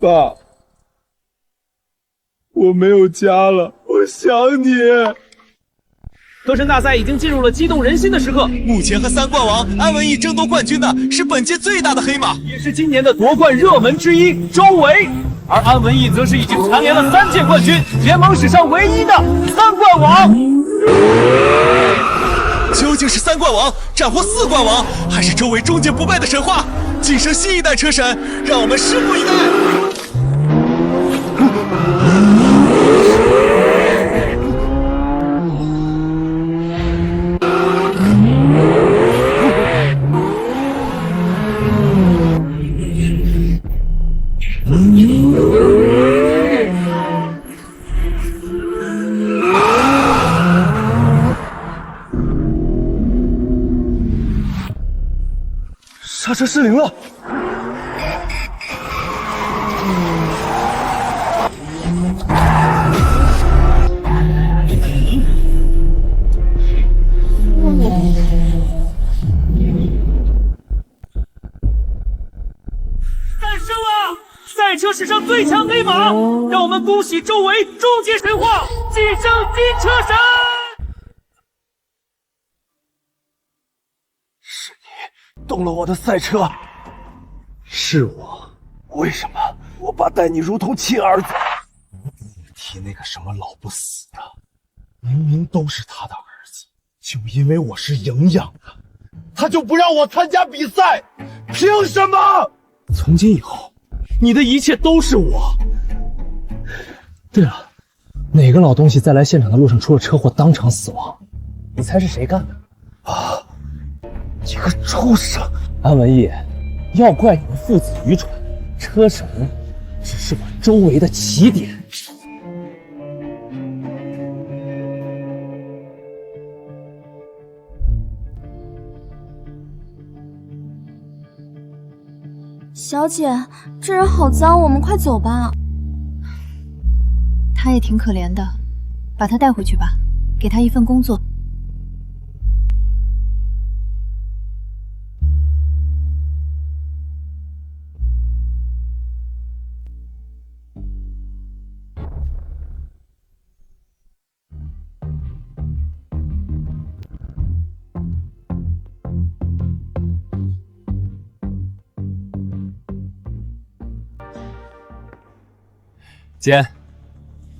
爸，我没有家了，我想你。车神大赛已经进入了激动人心的时刻，目前和三冠王安文逸争夺冠军的是本届最大的黑马，也是今年的夺冠热门之一周围。而安文逸则是已经蝉联了3届冠军，联盟史上唯一的3冠王。究竟是3冠王斩获4冠王，还是周围终结不败的神话？晋升新一代车神，让我们拭目以待。刹车失灵了。诞生了！赛车史上最强黑马，让我们恭喜周围终结神话，晋升金车神！是你动了我的赛车，是我。为什么我爸待你如同亲儿子？提那个什么老不死的，明明都是他的儿子，就因为我是营养的，他就不让我参加比赛，凭什么？从今以后，你的一切都是我。对了，哪个老东西在来现场的路上出了车祸，当场死亡？你猜是谁干的？啊！你个畜生！安文逸，要怪你们父子愚蠢，车神只是我周围的起点。小姐，这人好脏，我们快走吧。他也挺可怜的，把他带回去吧，给他一份工作。姐，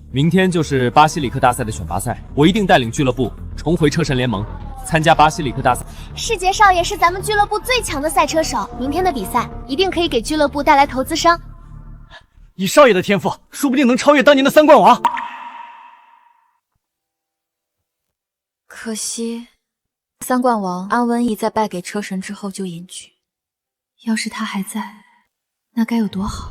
明天就是巴西里克大赛的选拔赛，我一定带领俱乐部重回车神联盟，参加巴西里克大赛。世杰少爷是咱们俱乐部最强的赛车手，明天的比赛一定可以给俱乐部带来投资商。以少爷的天赋，说不定能超越当年的3冠王。可惜，3冠王安文逸在败给车神之后就隐居。要是他还在，那该有多好。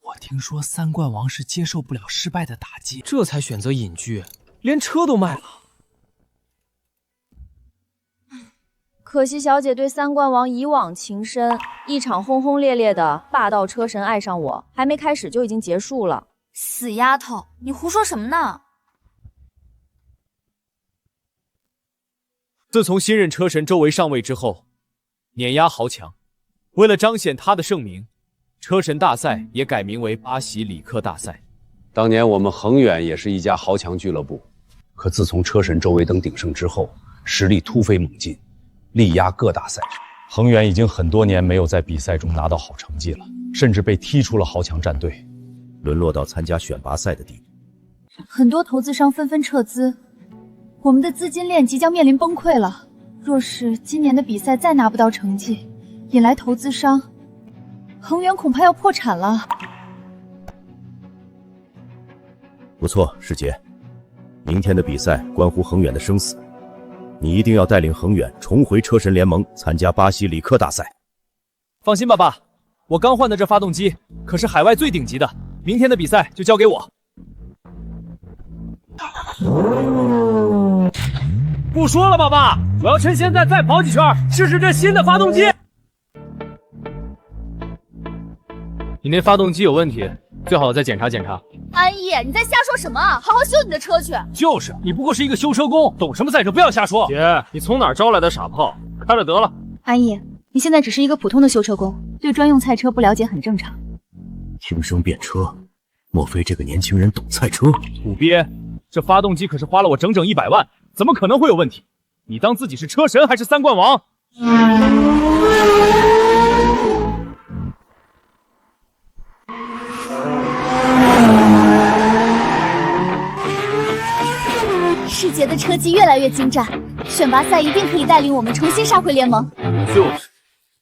我听说3冠王是接受不了失败的打击，这才选择隐居，连车都卖了。可惜小姐对3冠王一往情深，一场轰轰烈烈的霸道车神爱上我，还没开始就已经结束了。死丫头，你胡说什么呢？自从新任车神周围上位之后，碾压豪强。为了彰显他的盛名，车神大赛也改名为巴西里克大赛。当年我们恒远也是一家豪强俱乐部，可自从车神周围登鼎盛之后，实力突飞猛进，力压各大赛事。恒远已经很多年没有在比赛中拿到好成绩了，甚至被踢出了豪强战队，沦落到参加选拔赛的地步。很多投资商纷纷撤资，我们的资金链即将面临崩溃了。若是今年的比赛再拿不到成绩，引来投资商，恒远恐怕要破产了。不错，世杰，明天的比赛关乎恒远的生死，你一定要带领恒远重回车神联盟，参加巴西里克大赛。放心吧，爸，我刚换的这发动机可是海外最顶级的，明天的比赛就交给我。不说了吧，爸，我要趁现在再跑几圈，试试这新的发动机。你那发动机有问题，最好再检查检查。安逸，你在瞎说什么？好好修你的车去。就是，你不过是一个修车工，懂什么赛车？不要瞎说。姐，你从哪儿招来的傻炮？开了得了。安逸，你现在只是一个普通的修车工，对专用赛车不了解很正常。轻生变车，莫非这个年轻人懂赛车？土鳖，这发动机可是花了我整整100万，怎么可能会有问题？你当自己是车神还是3冠王？世杰的车技越来越精湛，选拔赛一定可以带领我们重新杀回联盟。就是，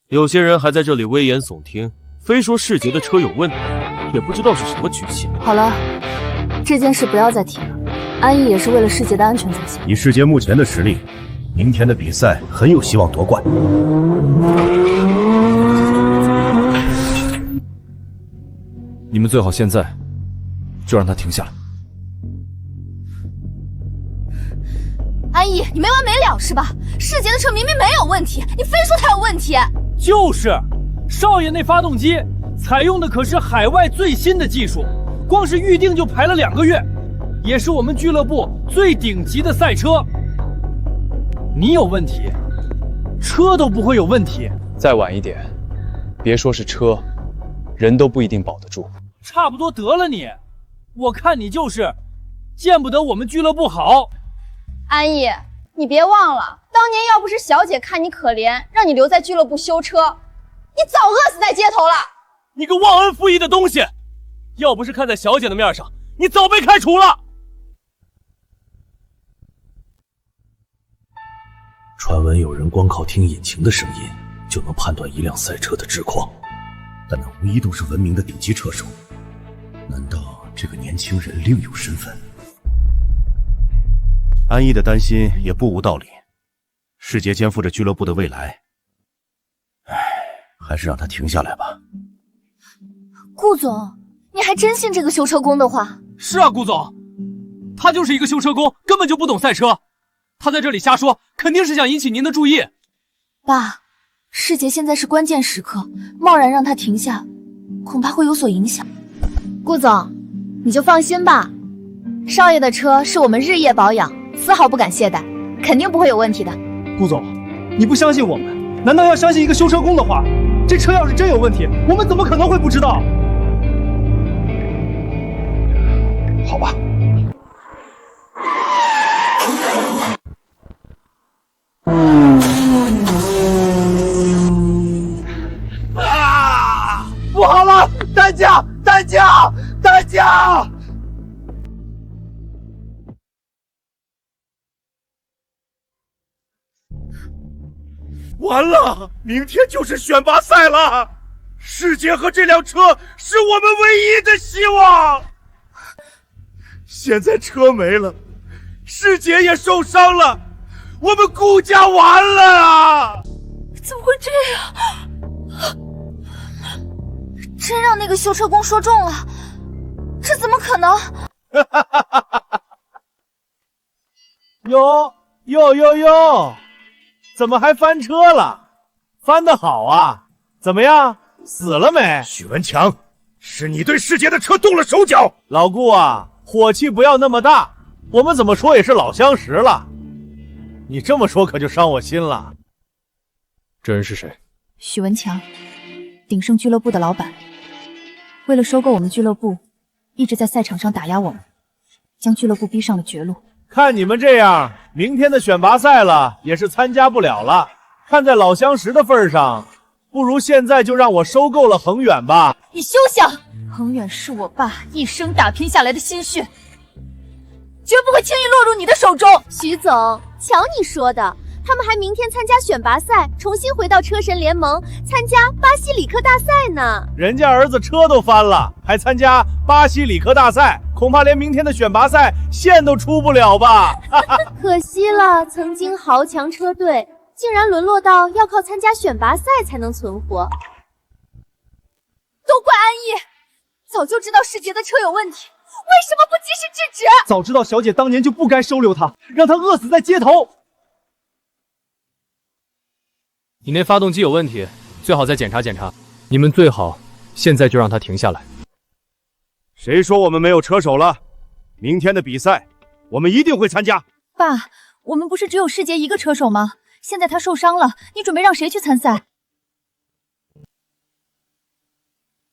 有些人还在这里危言耸听，非说世杰的车有问题，也不知道是什么局气。好了，这件事不要再提了。安逸也是为了世杰的安全才行。以世杰目前的实力，明天的比赛很有希望夺冠。你们最好现在就让他停下来。安逸，你没完没了是吧？世杰的车明明没有问题，你非说他有问题。就是，少爷那发动机采用的可是海外最新的技术，光是预定就排了2个月，也是我们俱乐部最顶级的赛车。你有问题，车都不会有问题。再晚一点，别说是车，人都不一定保得住。差不多得了你，我看你就是见不得我们俱乐部好。安逸，你别忘了，当年要不是小姐看你可怜，让你留在俱乐部修车，你早饿死在街头了。你个忘恩负义的东西！要不是看在小姐的面上，你早被开除了。传闻有人光靠听引擎的声音就能判断一辆赛车的质况，但那无疑都是闻名的顶级车手。难道这个年轻人另有身份？安逸的担心也不无道理，世杰肩负着俱乐部的未来，还是让他停下来吧。顾总，你还真信这个修车工的话？是啊，顾总，他就是一个修车工，根本就不懂赛车。他在这里瞎说，肯定是想引起您的注意。爸，世杰现在是关键时刻，贸然让他停下，恐怕会有所影响。顾总，你就放心吧，少爷的车是我们日夜保养，丝毫不敢懈怠，肯定不会有问题的。顾总，你不相信我们，难道要相信一个修车工的话？这车要是真有问题，我们怎么可能会不知道？好吧。啊！不好了，担架！担架！担架！完了，明天就是选拔赛了，世杰和这辆车是我们唯一的希望。现在车没了，世杰也受伤了，我们顾家完了啊！怎么会这样？真让那个修车工说中了，这怎么可能？哟，怎么还翻车了？翻得好啊！怎么样，死了没？许文强，是你对世杰的车动了手脚。老顾啊，火气不要那么大，我们怎么说也是老相识了。你这么说可就伤我心了。这人是谁？许文强，鼎盛俱乐部的老板，为了收购我们俱乐部，一直在赛场上打压我们，将俱乐部逼上了绝路。看你们这样，明天的选拔赛了也是参加不了了。看在老相识的份上，不如现在就让我收购了恒远吧。你休想！恒远是我爸一生打拼下来的心血，绝不会轻易落入你的手中。徐总，瞧你说的，他们还明天参加选拔赛，重新回到车神联盟参加巴西里克大赛呢。人家儿子车都翻了，还参加巴西里克大赛，恐怕连明天的选拔赛线都出不了吧。可惜了，曾经豪强车队竟然沦落到要靠参加选拔赛才能存活。都怪安逸，早就知道世杰的车有问题，为什么不及时制止？早知道小姐当年就不该收留他，让他饿死在街头。你那发动机有问题，最好再检查检查。你们最好现在就让他停下来。谁说我们没有车手了？明天的比赛，我们一定会参加。爸，我们不是只有世杰一个车手吗？现在他受伤了，你准备让谁去参赛？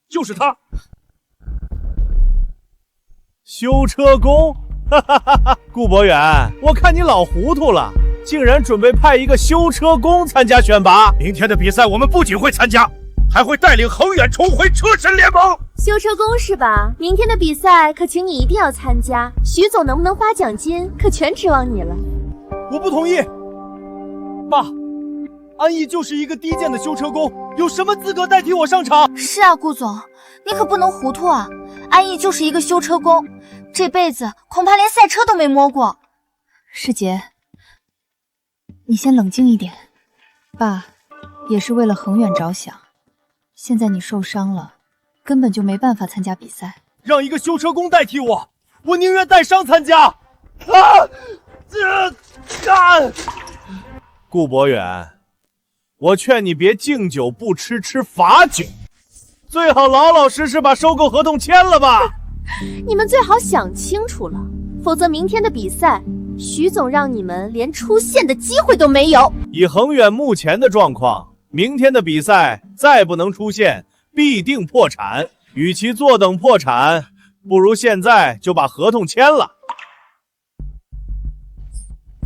就是他，修车工。哈哈哈哈！顾博远，我看你老糊涂了，竟然准备派一个修车工参加选拔。明天的比赛，我们不仅会参加，还会带领恒远重回车神联盟。修车工是吧？明天的比赛可请你一定要参加。徐总能不能发奖金，可全指望你了。我不同意。爸，安逸就是一个低贱的修车工，有什么资格代替我上场？是啊，顾总，你可不能糊涂啊！安逸就是一个修车工，这辈子恐怕连赛车都没摸过。世杰，你先冷静一点。爸，也是为了恒远着想。现在你受伤了，根本就没办法参加比赛。让一个修车工代替我，我宁愿带伤参加。顾博远，我劝你别敬酒不吃吃罚酒，最好老老实实把收购合同签了吧。你们最好想清楚了，否则明天的比赛，徐总让你们连出线的机会都没有。以恒远目前的状况，明天的比赛再不能出线，必定破产。与其坐等破产，不如现在就把合同签了。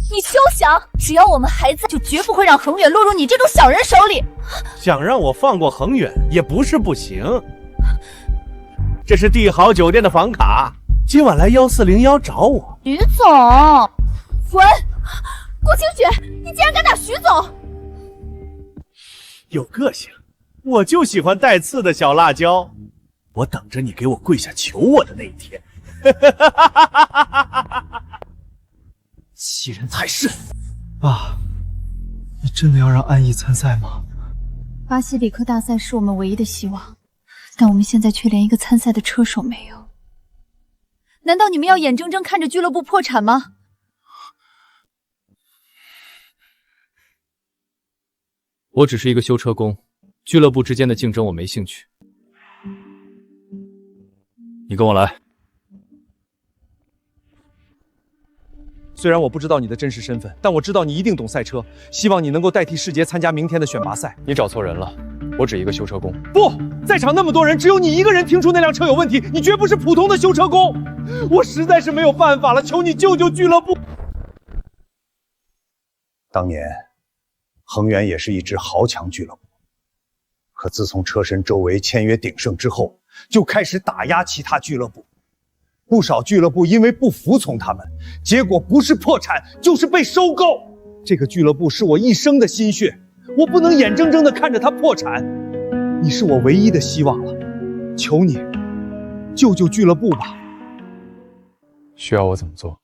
你休想！只要我们还在，就绝不会让恒远落入你这种小人手里。想让我放过恒远也不是不行。这是帝豪酒店的房卡，今晚来1401找我。徐总，滚！顾清雪，你竟然敢打徐总！有个性，我就喜欢带刺的小辣椒。我等着你给我跪下求我的那一天。欺人太甚！爸，你真的要让安逸参赛吗？巴西里克大赛是我们唯一的希望，但我们现在却连一个参赛的车手没有。难道你们要眼睁睁看着俱乐部破产吗？我只是一个修车工，俱乐部之间的竞争我没兴趣。你跟我来。虽然我不知道你的真实身份，但我知道你一定懂赛车。希望你能够代替世杰参加明天的选拔赛。你找错人了，我只一个修车工。不在场那么多人，只有你一个人听出那辆车有问题，你绝不是普通的修车工。我实在是没有办法了，求你救救俱乐部。当年，恒源也是一支豪强俱乐部，可自从车神周围签约鼎盛之后，就开始打压其他俱乐部。不少俱乐部因为不服从他们，结果不是破产就是被收购。这个俱乐部是我一生的心血，我不能眼睁睁地看着它破产。你是我唯一的希望了，求你救救俱乐部吧。需要我怎么做？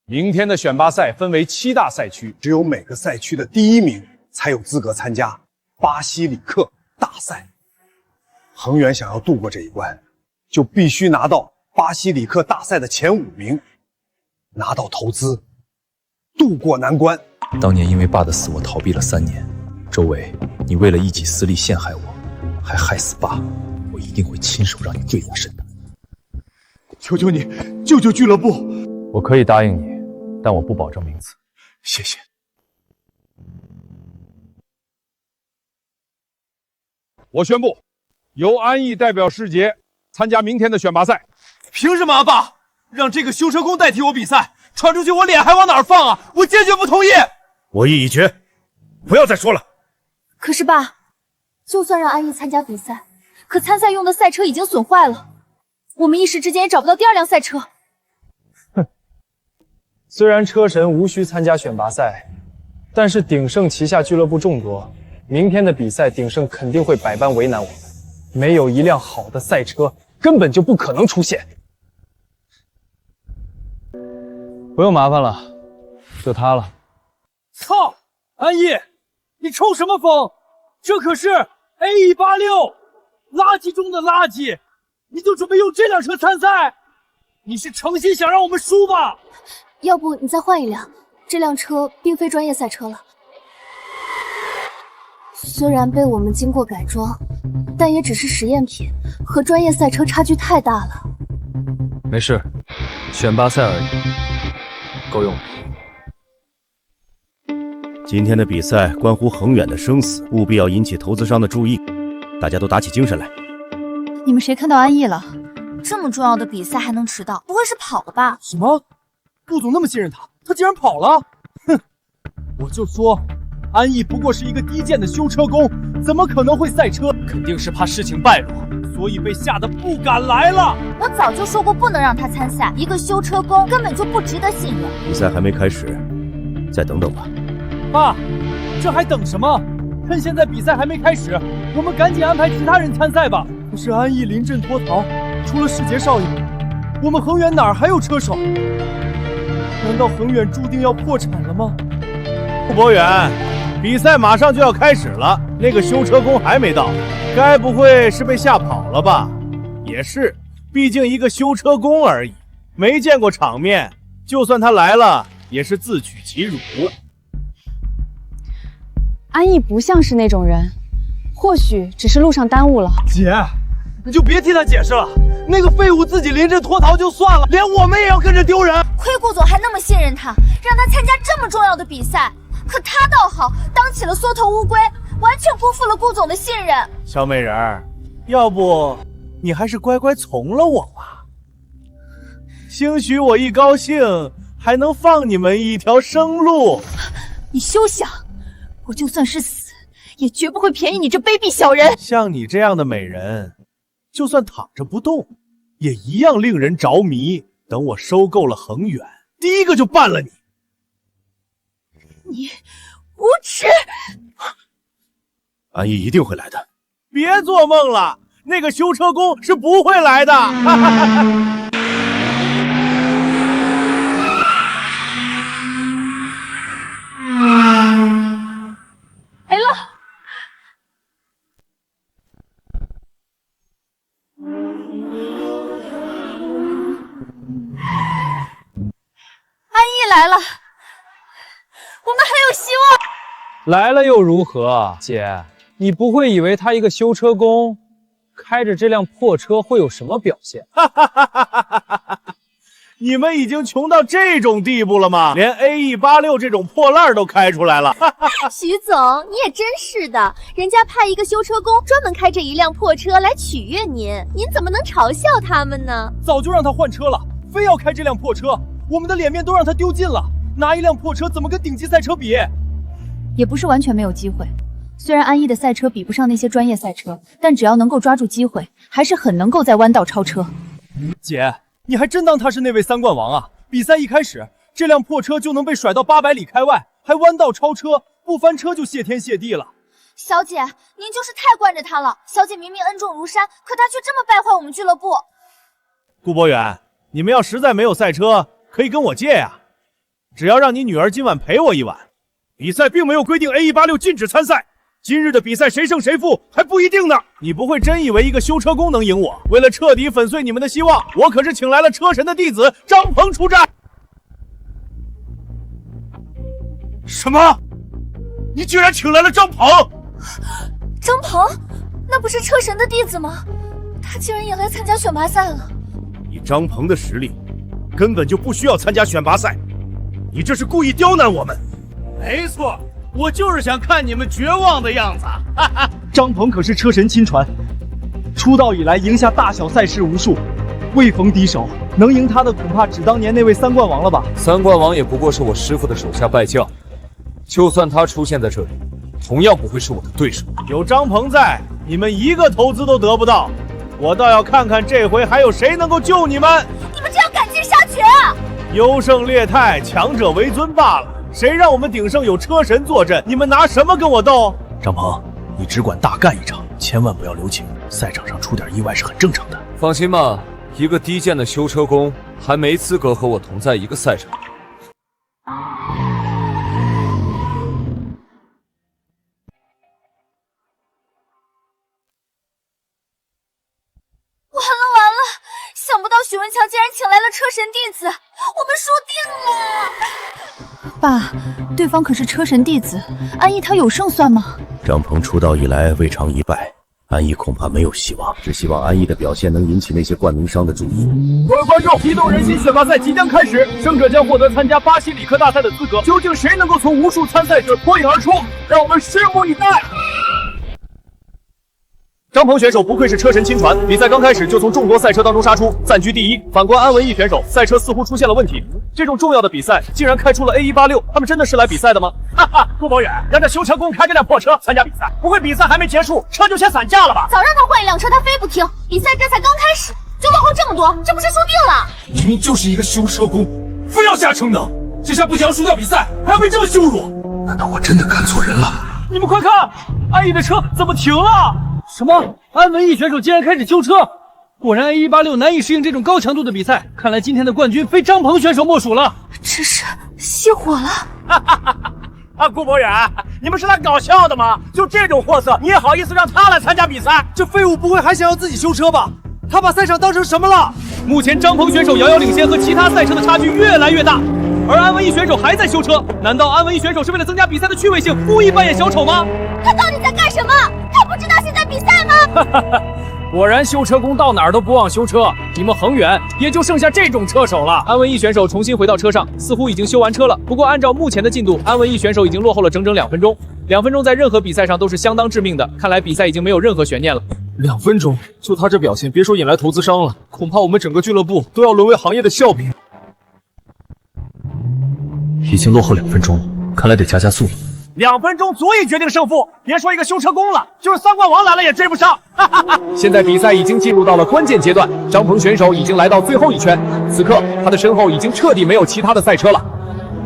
明天的选拔赛分为7大赛区，只有每个赛区的第1名才有资格参加巴西里克大赛。恒源想要度过这一关，就必须拿到巴西里克大赛的前5名，拿到投资，渡过难关。当年因为爸的死，我逃避了3年。周伟，你为了一己私利陷害我，还害死爸，我一定会亲手让你罪加审判。求求你，救救俱乐部！我可以答应你，但我不保证名次。谢谢。我宣布，由安逸代表世杰参加明天的选拔赛。凭什么啊，爸？让这个修车工代替我比赛，传出去我脸还往哪儿放啊？我坚决不同意！我意已决，不要再说了。可是爸，就算让安逸参加比赛，可参赛用的赛车已经损坏了，我们一时之间也找不到第2辆赛车。虽然车神无需参加选拔赛，但是鼎盛旗下俱乐部众多，明天的比赛鼎盛肯定会百般为难我们。没有一辆好的赛车，根本就不可能出现。不用麻烦了，就他了。操！安逸，你抽什么风？这可是 A186，垃圾中的垃圾，你就准备用这辆车参赛？你是诚心想让我们输吧？要不你再换一辆，这辆车并非专业赛车了。虽然被我们经过改装，但也只是实验品，和专业赛车差距太大了。没事，选拔赛而已，够用了。今天的比赛关乎恒远的生死，务必要引起投资商的注意，大家都打起精神来。你们谁看到安逸了？这么重要的比赛还能迟到，不会是跑了吧？什么？顾总那么信任他，他竟然跑了？哼！我就说，安逸不过是一个低贱的修车工，怎么可能会赛车？肯定是怕事情败露，所以被吓得不敢来了。我早就说过不能让他参赛，一个修车工根本就不值得信任。比赛还没开始，再等等吧。爸，这还等什么？趁现在比赛还没开始，我们赶紧安排其他人参赛吧。可是安逸临阵脱逃，除了世杰少爷，我们恒远哪儿还有车手？难道恒远注定要破产了吗？顾博远，比赛马上就要开始了，那个修车工还没到，该不会是被吓跑了吧？也是，毕竟一个修车工而已，没见过场面，就算他来了，也是自取其辱。安逸不像是那种人，或许只是路上耽误了。姐，你就别替他解释了，那个废物自己临阵脱逃就算了，连我们也要跟着丢人。亏顾总还那么信任他，让他参加这么重要的比赛，可他倒好，当起了缩头乌龟，完全辜负了顾总的信任。小美人儿，要不你还是乖乖从了我吧，兴许我一高兴还能放你们一条生路。你休想！我就算是死，也绝不会便宜你这卑鄙小人。像你这样的美人，就算躺着不动，也一样令人着迷。等我收购了恒远，第一个就办了你。你无耻！安逸一定会来的，别做梦了，那个修车工是不会来的。来了！安逸来了，我们还有希望。来了又如何？姐，你不会以为他一个修车工，开着这辆破车会有什么表现？你们已经穷到这种地步了吗？连 AE86 这种破烂都开出来了。徐总，你也真是的，人家派一个修车工专门开着一辆破车来取悦您，您怎么能嘲笑他们呢？早就让他换车了，非要开这辆破车，我们的脸面都让他丢尽了。拿一辆破车怎么跟顶级赛车比？也不是完全没有机会。虽然安逸的赛车比不上那些专业赛车，但只要能够抓住机会，还是很能够在弯道超车。姐，你还真当他是那位三冠王啊？比赛一开始，这辆破车就能被甩到800里开外，还弯道超车，不翻车就谢天谢地了。小姐，您就是太惯着他了。小姐明明恩重如山，可他却这么败坏我们俱乐部。顾博远，你们要实在没有赛车，可以跟我借呀，只要让你女儿今晚陪我一晚。比赛并没有规定 AE86 禁止参赛，今日的比赛谁胜谁负还不一定呢。你不会真以为一个修车工能赢我？为了彻底粉碎你们的希望，我可是请来了车神的弟子张鹏出战。什么？你居然请来了张鹏？张鹏，那不是车神的弟子吗？他竟然也来参加选拔赛了。以张鹏的实力，根本就不需要参加选拔赛，你这是故意刁难我们。没错，我就是想看你们绝望的样子。张鹏可是车神亲传，出道以来赢下大小赛事无数，未逢敌手，能赢他的恐怕只当年那位三冠王了吧？三冠王也不过是我师傅的手下败将，就算他出现在这里，同样不会是我的对手。有张鹏在，你们一个投资都得不到，我倒要看看这回还有谁能够救你们。你们这样赶尽杀绝啊！优胜劣汰，强者为尊罢了。谁让我们鼎盛有车神坐镇，你们拿什么跟我斗？张鹏，你只管大干一场，千万不要留情，赛场上出点意外是很正常的。放心吧，一个低贱的修车工还没资格和我同在一个赛场。完了！想不到许文强竟然请来了车神弟子，我们输定了。爸，对方可是车神弟子，安逸他有胜算吗？张鹏出道以来未尝一败，安逸恐怕没有希望。只希望安逸的表现能引起那些冠名商的注意。各位观众，激动人心选拔赛即将开始，胜者将获得参加巴西里克大赛的资格。究竟谁能够从无数参赛者脱颖而出？让我们拭目以待。张鹏选手不愧是车神亲传，比赛刚开始就从众多赛车当中杀出，暂居第一。反观安文逸选手，赛车似乎出现了问题。这种重要的比赛竟然开出了 A186，他们真的是来比赛的吗？哈哈，顾博远让这修车工开这辆破车参加比赛，不会比赛还没结束，车就先散架了吧？早让他换一辆车，他非不听。比赛这才刚开始，就落后这么多，这不是输定了？明明就是一个修车工，非要下称能，这下不仅要输掉比赛，还要被这么羞辱。难道我真的看错人了？你们快看，安逸的车怎么停了？什么？安文逸选手竟然开始修车！果然 A186 难以适应这种高强度的比赛，看来今天的冠军非张鹏选手莫属了。这是熄火了！哈哈哈！啊，顾博远，你们是来搞笑的吗？就这种货色，你也好意思让他来参加比赛？这废物不会还想要自己修车吧？他把赛场当成什么了？目前张鹏选手遥遥领先，和其他赛车的差距越来越大。而安文逸选手还在修车，难道安文逸选手是为了增加比赛的趣味性，故意扮演小丑吗？他到底在干什么？他不知道现在比赛吗？哈哈哈！果然修车工到哪儿都不忘修车，你们恒远也就剩下这种车手了。安文逸选手重新回到车上，似乎已经修完车了。不过按照目前的进度，安文逸选手已经落后了整整2分钟。2分钟在任何比赛上都是相当致命的，看来比赛已经没有任何悬念了。2分钟，就他这表现，别说引来投资商了，恐怕我们整个俱乐部都要沦为行业的笑柄。已经落后2分钟了，看来得加速了。 2分钟足以决定胜负，别说一个修车工了，就是三冠王来了也追不上。哈哈哈！现在比赛已经进入到了关键阶段，张鹏选手已经来到最后一圈，此刻他的身后已经彻底没有其他的赛车了。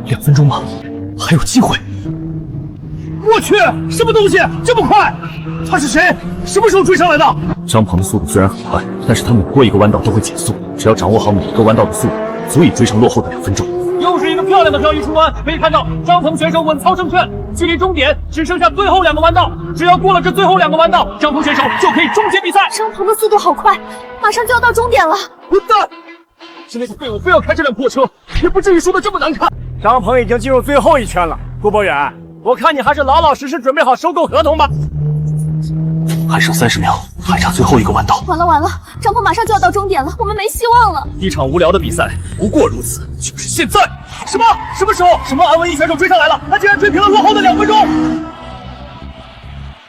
2分钟吗？还有机会！我去，什么东西这么快？他是谁？什么时候追上来的？张鹏的速度虽然很快，但是他每过一个弯道都会减速，只要掌握好每一个弯道的速度，足以追上落后的2分钟。 又是一个漂亮的漂移出弯，可以看到张鹏选手稳操胜券，距离终点只剩下最后2个弯道，只要过了这最后2个弯道，张鹏选手就可以终结比赛。张鹏的速度好快，马上就要到终点了。混蛋！是那个废物非要开这辆破车，也不至于输得这么难看。张鹏已经进入最后一圈了，顾博远，我看你还是老老实实准备好收购合同吧。 还剩30秒，还差最后一个弯道。完了完了，张鹏马上就要到终点了，我们没希望了。一场无聊的比赛，不过如此。就是现在，什么？什么时候？什么安文逸选手追上来了？他竟然追平了落后的2分钟！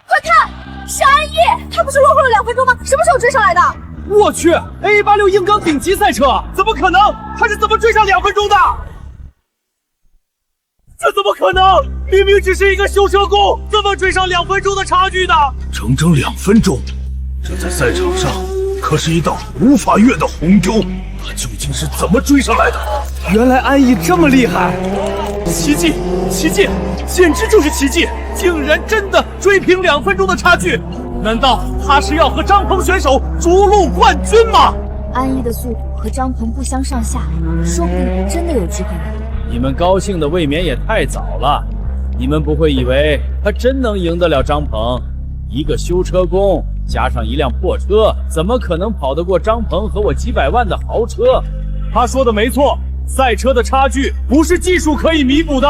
快看，是安逸，他不是落后了2分钟吗？什么时候追上来的？我去 ，A186 硬刚顶级赛车，怎么可能？他是怎么追上2分钟的？ 这怎么可能？明明只是一个修车工，怎么追上2分钟的差距的？整整2分钟，这在赛场上可是一道无法越的鸿沟。他究竟是怎么追上来的？原来安逸这么厉害！奇迹，奇迹，简直就是奇迹！竟然真的追平2分钟的差距！难道他是要和张鹏选手逐鹿冠军吗？安逸的速度和张鹏不相上下，说不定真的有机会呢。 你们高兴的未免也太早了，你们不会以为他真能赢得了张鹏？一个修车工加上一辆破车，怎么可能跑得过张鹏和我几百万的豪车？他说的没错，赛车的差距不是技术可以弥补的，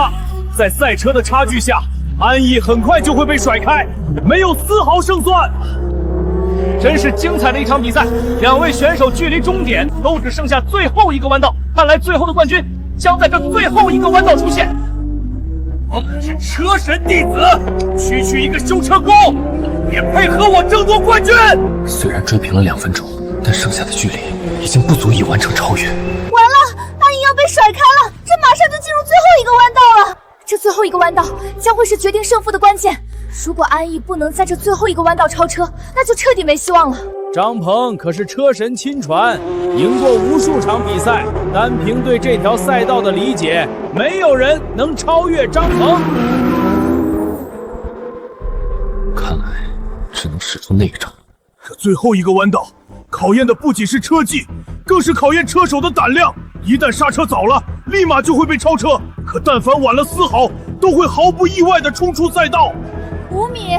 在赛车的差距下，安逸很快就会被甩开，没有丝毫胜算。真是精彩的一场比赛，2位选手距离终点都只剩下最后一个弯道，看来最后的冠军 将在这最后一个弯道出现。我是车神弟子，区一个修车工，也配和我争夺冠军？虽然追平了2分钟，但剩下的距离已经不足以完成超越。完了，安逸要被甩开了，这马上就进入最后一个弯道了。这最后一个弯道将会是决定胜负的关键。如果安逸不能在这最后一个弯道超车，那就彻底没希望了。 张鹏可是车神亲传，赢过无数场比赛，单凭对这条赛道的理解，没有人能超越张鹏。看来只能使出内招。这最后一个弯道，考验的不仅是车技，更是考验车手的胆量。一旦刹车早了，立马就会被超车；可但凡晚了丝毫，都会毫不意外地冲出赛道。 5米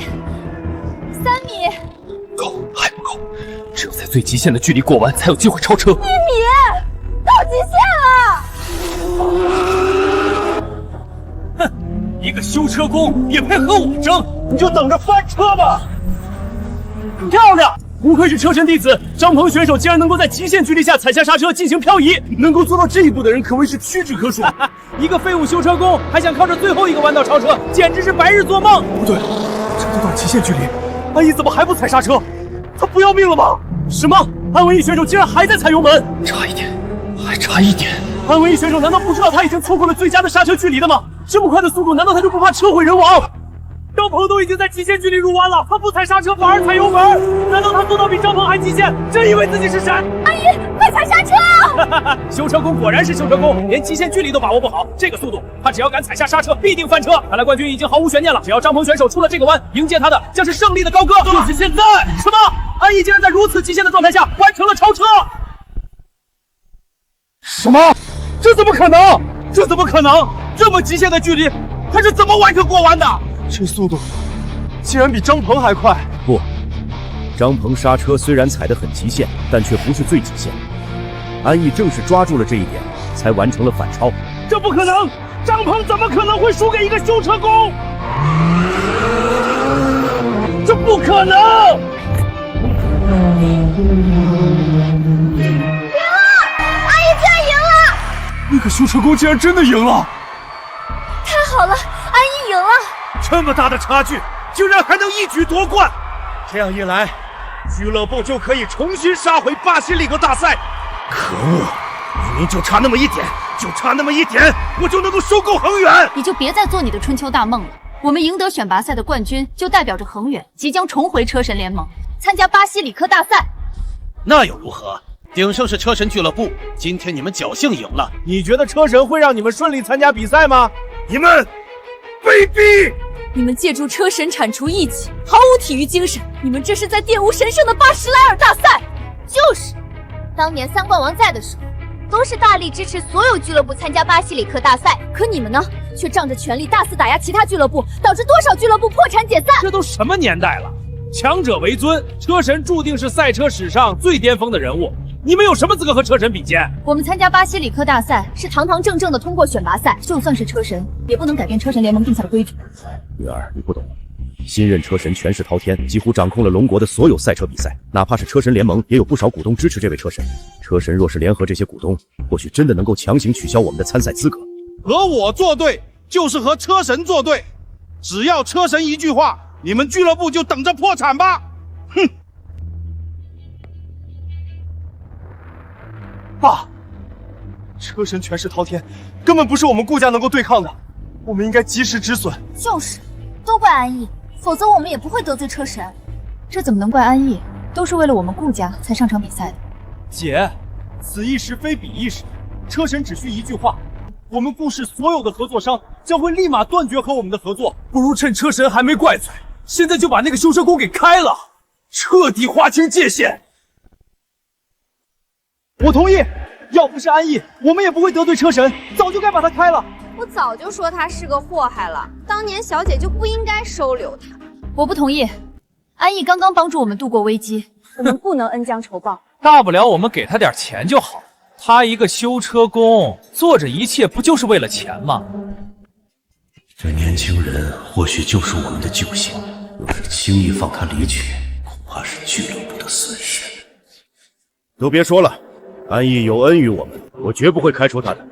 ，3米。 够，还不够，只有在最极限的距离过完，才有机会超车。1米，到极限了！个修车工也配和我争？你就等着翻车吧！漂亮！不愧是车神弟子，张鹏选手竟然能够在极限距离下踩下刹车进行漂移，能够做到这一步的人可谓是屈指可数。一个废物修车工还想靠着最后一个弯道超车，简直是白日做梦！不对，这都到极限距离，安逸怎么还不踩刹车？他不要命了吗？什么？安文逸选手竟然还在踩油门？差一点，还差一点！安文逸选手难道不知道他已经错过了最佳的刹车距离的吗？这么快的速度，难道他就不怕车毁人亡？张鹏都已经在极限距离入弯了，他不踩刹车反而踩油门，难道他做到比张鹏还极限？真以为自己是神？安逸，快踩刹车啊！修车工果然是修车工，连极限距离都把握不好。这个速度，他只要敢踩下刹车，必定翻车。看来冠军已经毫无悬念了。只要张鹏选手出了这个弯，迎接他的将是胜利的高歌。就是现在！什么？安逸竟然在如此极限的状态下完成了超车？什么？这怎么可能？这怎么可能？这么极限的距离，他是怎么完成过弯的？这速度竟然比张鹏还快！不，张鹏刹车虽然踩得很极限，但却不是最极限。安逸正是抓住了这一点，才完成了反超。这不可能！张鹏怎么可能会输给一个修车工？这不可能！赢了！安逸居然赢了！那个修车工竟然真的赢了！太好了，安逸赢了！这么大的差距，竟然还能一举夺冠！这样一来，俱乐部就可以重新杀回巴西里格大赛。可恶，明明就差那么一点，就差那么一点，我就能够收购恒远！你就别再做你的春秋大梦了。我们赢得选拔赛的冠军，就代表着恒远即将重回车神联盟，参加巴西里克大赛。那又如何？鼎盛是车神俱乐部，今天你们侥幸赢了，你觉得车神会让你们顺利参加比赛吗？你们卑鄙！你们借助车神铲除异己，毫无体育精神，你们这是在玷污神圣的巴什莱尔大赛。就是，当年三冠王在的时候，都是大力支持所有俱乐部参加巴西里克大赛，可你们呢，却仗着权力大肆打压其他俱乐部，导致多少俱乐部破产解散。这都什么年代了？强者为尊，车神注定是赛车史上最巅峰的人物。你们有什么资格和车神比肩？我们参加巴西里克大赛是堂堂正正的通过选拔赛，就算是车神，也不能改变车神联盟定下的规矩。女儿，你不懂。新任车神权势滔天，几乎掌控了龙国的所有赛车比赛，哪怕是车神联盟，也有不少股东支持这位车神。车神若是联合这些股东，或许真的能够强行取消我们的参赛资格。和我作对，就是和车神作对。只要车神一句话，你们俱乐部就等着破产吧！哼！爸，车神权势滔天，根本不是我们顾家能够对抗的，我们应该及时止损。就是，都怪安逸，否则我们也不会得罪车神。这怎么能怪安逸？都是为了我们顾家才上场比赛的。姐，此一时非彼一时，车神只需一句话，我们顾氏所有的合作商将会立马断绝和我们的合作。不如趁车神还没怪罪，现在就把那个修车工给开了，彻底划清界限。我同意，要不是安逸，我们也不会得罪车神，早就该把他开了。我早就说他是个祸害了，当年小姐就不应该收留他。我不同意，安逸刚刚帮助我们度过危机，我们不能恩将仇报。大不了我们给他点钱就好。他一个修车工，做这一切不就是为了钱吗？这年轻人或许就是我们的救星，要是轻易放他离去，恐怕是俱乐部的损失。都别说了，安逸有恩于我们，我绝不会开除他的。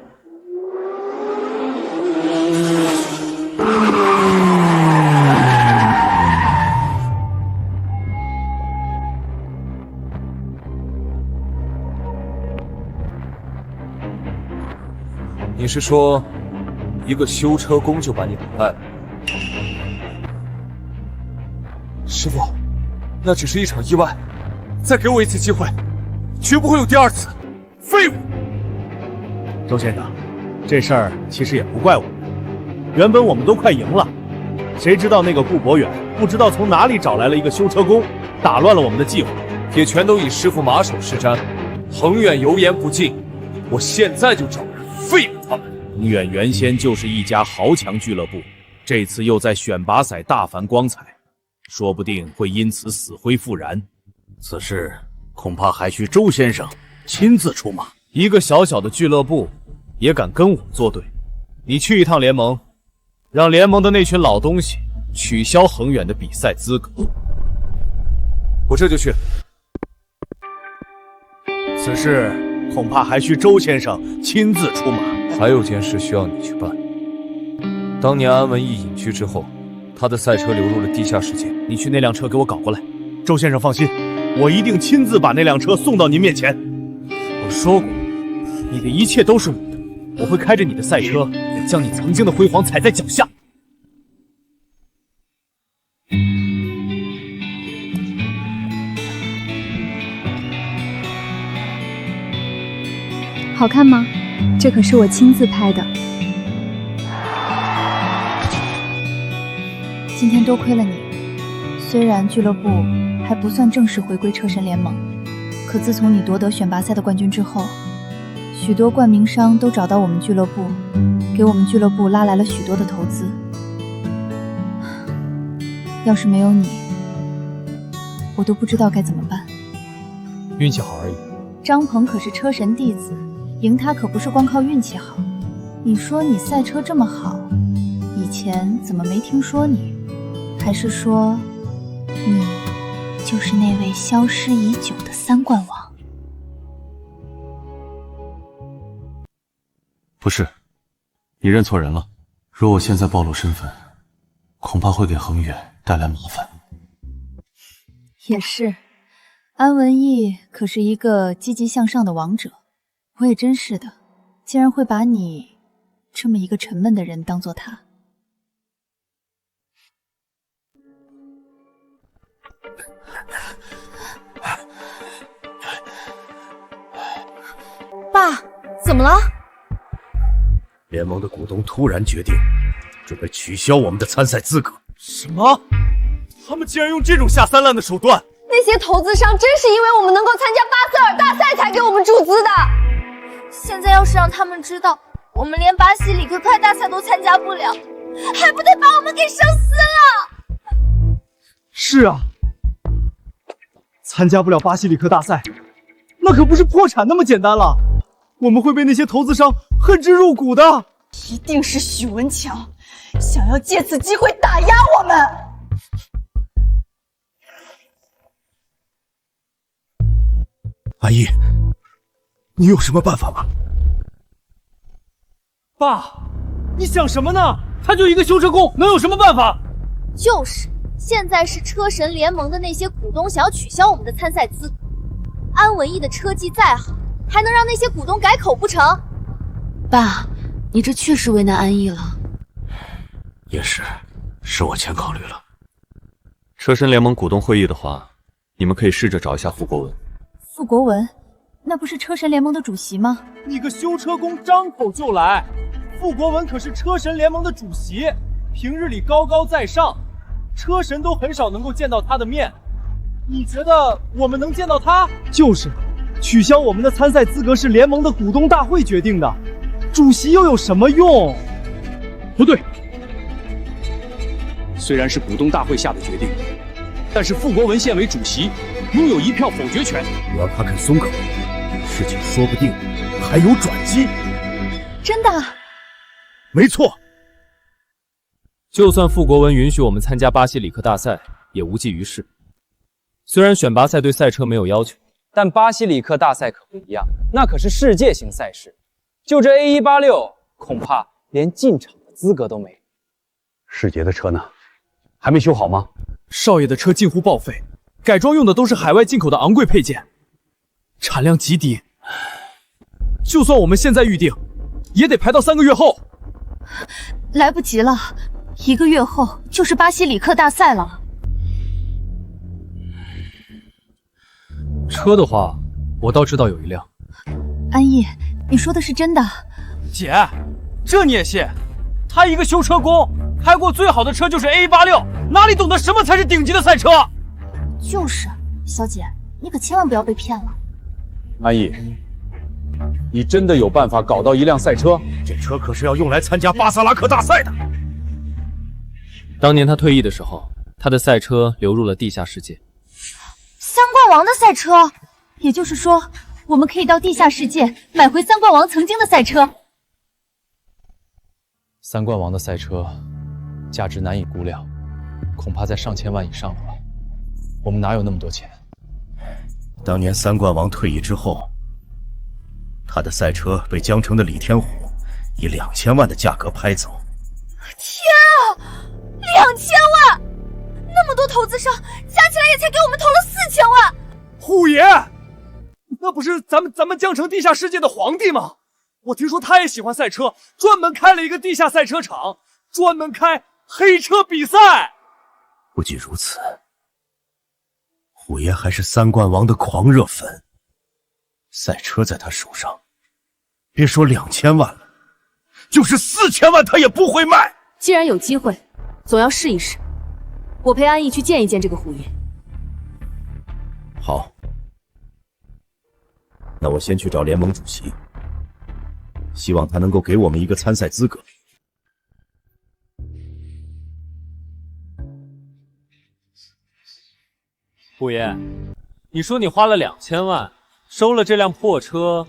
你是说，一个修车工就把你打败了？师傅，那只是一场意外，再给我一次机会，绝不会有第二次。废物！周先生，这事儿其实也不怪我们，原本我们都快赢了，谁知道那个顾博远不知道从哪里找来了一个修车工，打乱了我们的计划，也全都以师傅马首是瞻。恒远油盐不进，我现在就找人废了他们。恒远原先就是一家豪强俱乐部，这次又在选拔赛大放光彩，说不定会因此死灰复燃。此事恐怕还需周先生亲自出马。一个小小的俱乐部也敢跟我作对？你去一趟联盟，让联盟的那群老东西取消恒远的比赛资格。我这就去。此事恐怕还需周先生亲自出马。还有件事需要你去办。当年安文逸隐居之后，他的赛车流入了地下世界。你去那辆车给我搞过来。周先生放心，我一定亲自把那辆车送到您面前。我说过，你的一切都是我的，我会开着你的赛车，将你曾经的辉煌踩在脚下。好看吗？这可是我亲自拍的。今天多亏了你，虽然俱乐部还不算正式回归车神联盟，可自从你夺得选拔赛的冠军之后，许多冠名商都找到我们俱乐部，给我们俱乐部拉来了许多的投资。要是没有你，我都不知道该怎么办。运气好而已。张鹏可是车神弟子，赢他可不是光靠运气好。你说你赛车这么好，以前怎么没听说你？还是说，你就是那位消失已久的三冠王？不是，你认错人了。若我现在暴露身份，恐怕会给恒远带来麻烦。也是，安文逸可是一个积极向上的王者，我也真是的，竟然会把你这么一个沉闷的人当做他。爸，怎么了？联盟的股东突然决定，准备取消我们的参赛资格。什么？他们竟然用这种下三滥的手段！那些投资商真是因为我们能够参加巴塞尔大赛才给我们注资的。现在要是让他们知道我们连巴西里克派大赛都参加不了，还不得把我们给生撕了？是啊，参加不了巴西里克大赛，那可不是破产那么简单了。我们会被那些投资商恨之入骨的。一定是许文强想要借此机会打压我们。安逸，你有什么办法吗？爸，你想什么呢？他就一个修车工，能有什么办法？就是，现在是车神联盟的那些股东想要取消我们的参赛资格。安文逸的车技再好，还能让那些股东改口不成？爸，你这确实为难安逸了。也是我先考虑了。车神联盟股东会议的话，你们可以试着找一下傅国文。傅国文，那不是车神联盟的主席吗？你个修车工张口就来！傅国文可是车神联盟的主席，平日里高高在上，车神都很少能够见到他的面。你觉得我们能见到他？就是，取消我们的参赛资格是联盟的股东大会决定的，主席又有什么用？不对，虽然是股东大会下的决定，但是傅国文现为主席，拥有一票否决权。只要他肯松口，事情说不定还有转机。真的？没错。就算傅国文允许我们参加巴西里克大赛，也无济于事。虽然选拔赛对赛车没有要求，但巴西里克大赛可不一样，那可是世界型赛事。就这 A186，恐怕连进场的资格都没有。世杰的车呢？还没修好吗？少爷的车近乎报废，改装用的都是海外进口的昂贵配件，产量极低。就算我们现在预定，也得排到3个月后。来不及了，1个月后就是巴西里克大赛了。车的话，我倒知道有一辆。安逸，你说的是真的？姐，这你也信？他一个修车工，开过最好的车就是 A186，哪里懂得什么才是顶级的赛车？就是，小姐，你可千万不要被骗了。安逸，你真的有办法搞到一辆赛车？这车可是要用来参加巴萨拉克大赛的。当年他退役的时候，他的赛车流入了地下世界。三冠王的赛车，也就是说，我们可以到地下世界买回三冠王曾经的赛车。三冠王的赛车价值难以估量，恐怕在上千万以上了吧？我们哪有那么多钱？当年三冠王退役之后，他的赛车被江城的李天虎以2000万的价格拍走。天啊，2000万！那么多投资商加起来也才给我们投了4000万。虎爷，那不是咱们江城地下世界的皇帝吗？我听说他也喜欢赛车，专门开了一个地下赛车场，专门开黑车比赛。不仅如此，虎爷还是三冠王的狂热粉，赛车在他手上，别说2000万了，就是4000万他也不会卖。既然有机会，总要试一试。我陪安逸去见一见这个虎爷。好，那我先去找联盟主席，希望他能够给我们一个参赛资格。虎爷，你说你花了2000万收了这辆破车，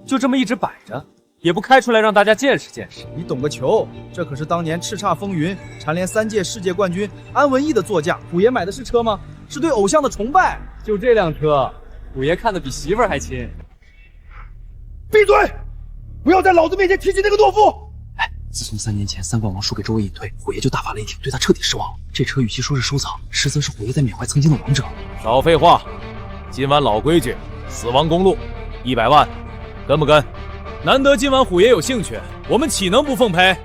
就这么一直摆着，也不开出来让大家见识见识。你懂个球！这可是当年叱咤风云、蝉联3届世界冠军安文逸的座驾。虎爷买的是车吗？是对偶像的崇拜。就这辆车，虎爷看得比媳妇儿还亲。闭嘴！不要在老子面前提起那个懦夫！自从3年前三冠王输给周围隐退，虎爷就大发雷霆，对他彻底失望了。这车与其说是收藏，实则是虎爷在缅怀曾经的王者。少废话，今晚老规矩，死亡公路100万，跟不跟？难得今晚虎爷有兴趣，我们岂能不奉陪？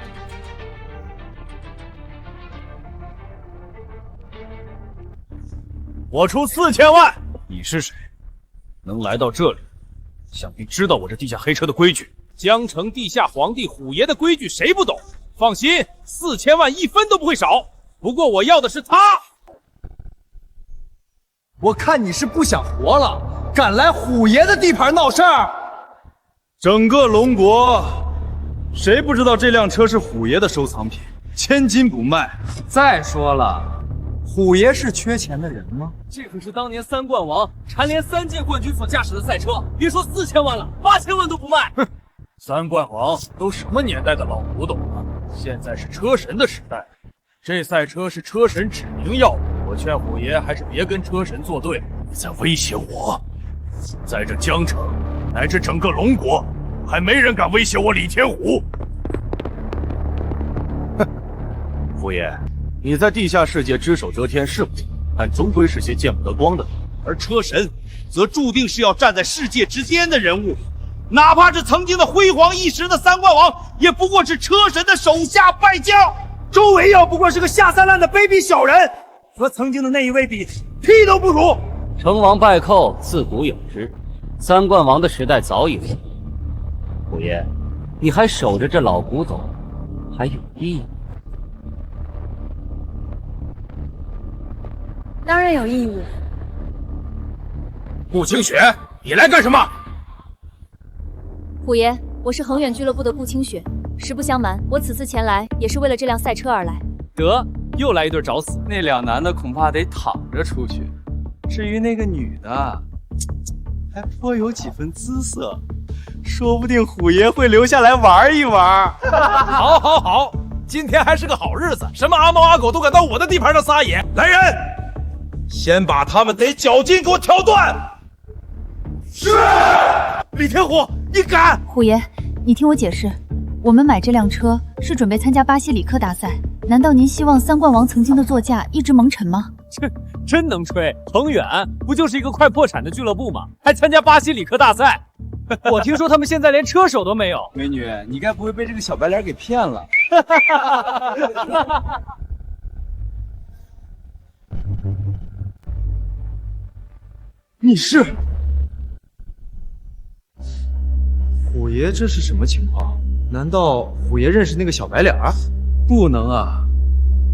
我出4000万。你是谁？能来到这里，想必知道我这地下黑车的规矩。江城地下皇帝虎爷的规矩谁不懂？放心，4000万1分都不会少。不过我要的是他。我看你是不想活了，敢来虎爷的地盘闹事儿！整个龙国，谁不知道这辆车是虎爷的收藏品，千金不卖。再说了，虎爷是缺钱的人吗？这可是当年三冠王蝉联3届冠军所驾驶的赛车，别说4000万了，8000万都不卖。哼，三冠王都什么年代的老古董了？现在是车神的时代，这赛车是车神指名要的。我劝虎爷还是别跟车神作对。你在威胁我？在这江城乃至整个龙国，还没人敢威胁我李天虎。哼，虎爷，你在地下世界只手遮天是不错，但终归是些见不得光的。而车神则注定是要站在世界之巅的人物，哪怕是曾经的辉煌一时的三冠王，也不过是车神的手下败将。周维耀不过是个下三滥的卑鄙小人，和曾经的那一位比，屁都不如。成王败寇，自古有之，三冠王的时代早已过。虎爷，你还守着这老古董，还有意义？当然有意义。顾清雪，你来干什么？虎爷，我是恒远俱乐部的顾清雪。实不相瞒，我此次前来也是为了这辆赛车而来。得，又来一对找死。那两男的恐怕得躺着出去。至于那个女的，还颇有几分姿色，说不定虎爷会留下来玩一玩。好，好，好，今天还是个好日子，什么阿猫阿狗都敢到我的地盘上撒野。来人，先把他们得脚筋给我挑断。是。李天虎，你敢？虎爷，你听我解释，我们买这辆车是准备参加巴西里克大赛。难道您希望三冠王曾经的座驾一直蒙尘吗？真能吹！恒远不就是一个快破产的俱乐部吗？还参加巴西里克大赛？我听说他们现在连车手都没有。美女，你该不会被这个小白脸给骗了？你是虎爷？这是什么情况？难道虎爷认识那个小白脸？不能啊！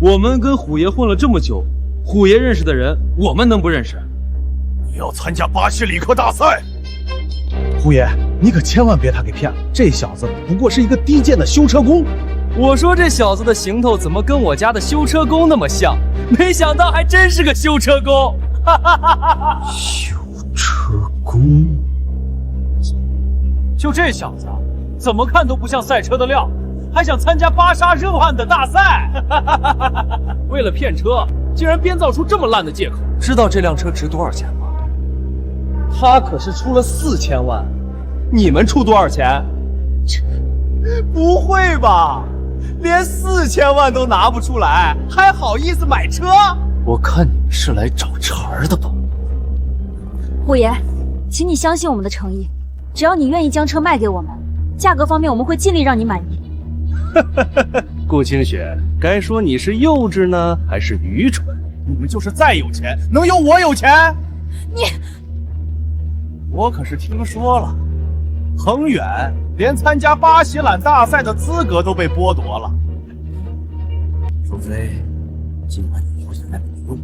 我们跟虎爷混了这么久，虎爷认识的人，我们能不认识？你要参加巴西里克大赛？虎爷，你可千万别他给骗了，这小子不过是一个低贱的修车工。我说这小子的行头怎么跟我家的修车工那么像？没想到还真是个修车工！修车工？就这小子，怎么看都不像赛车的料。还想参加芭莎热汗的大赛。为了骗车，竟然编造出这么烂的借口。知道这辆车值多少钱吗？他可是出了4000万，你们出多少钱？不会吧？连4000万都拿不出来，还好意思买车？我看你们是来找茬的吧？虎爷，请你相信我们的诚意，只要你愿意将车卖给我们，价格方面我们会尽力让你满意。顾清雪，该说你是幼稚呢，还是愚蠢？你们就是再有钱，能有我有钱？我可是听说了，恒远连参加巴西揽大赛的资格都被剥夺了。除非今晚你留下来没用，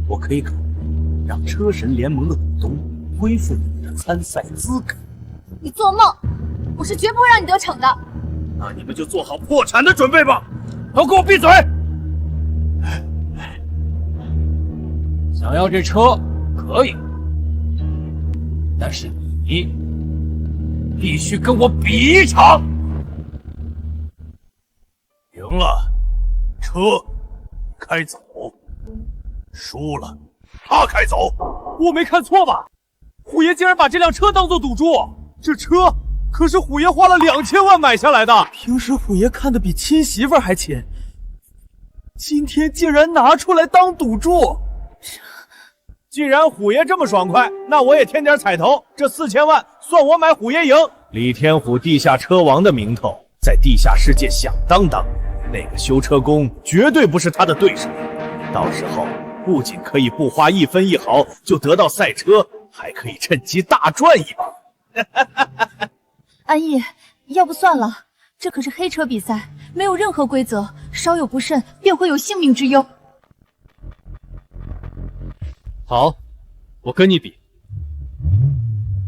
我可以考虑让车神联盟的股东恢复你的参赛资格。你做梦！我是绝不会让你得逞的。那你们就做好破产的准备吧！都给我闭嘴！想要这车可以，但是你必须跟我比一场。赢了，车开走；输了，他开走。我没看错吧？虎爷竟然把这辆车当做赌注，这车可是虎爷花了2000万买下来的。平时虎爷看得比亲媳妇还亲，今天竟然拿出来当赌注。既然虎爷这么爽快，那我也添点彩头，这4000万算我买虎爷赢。李天虎地下车王的名头在地下世界响当当，那个修车工绝对不是他的对手。到时候不仅可以不花1分1毫就得到赛车，还可以趁机大赚一把。安逸，要不算了，这可是黑车比赛，没有任何规则，稍有不慎便会有性命之忧。好，我跟你比。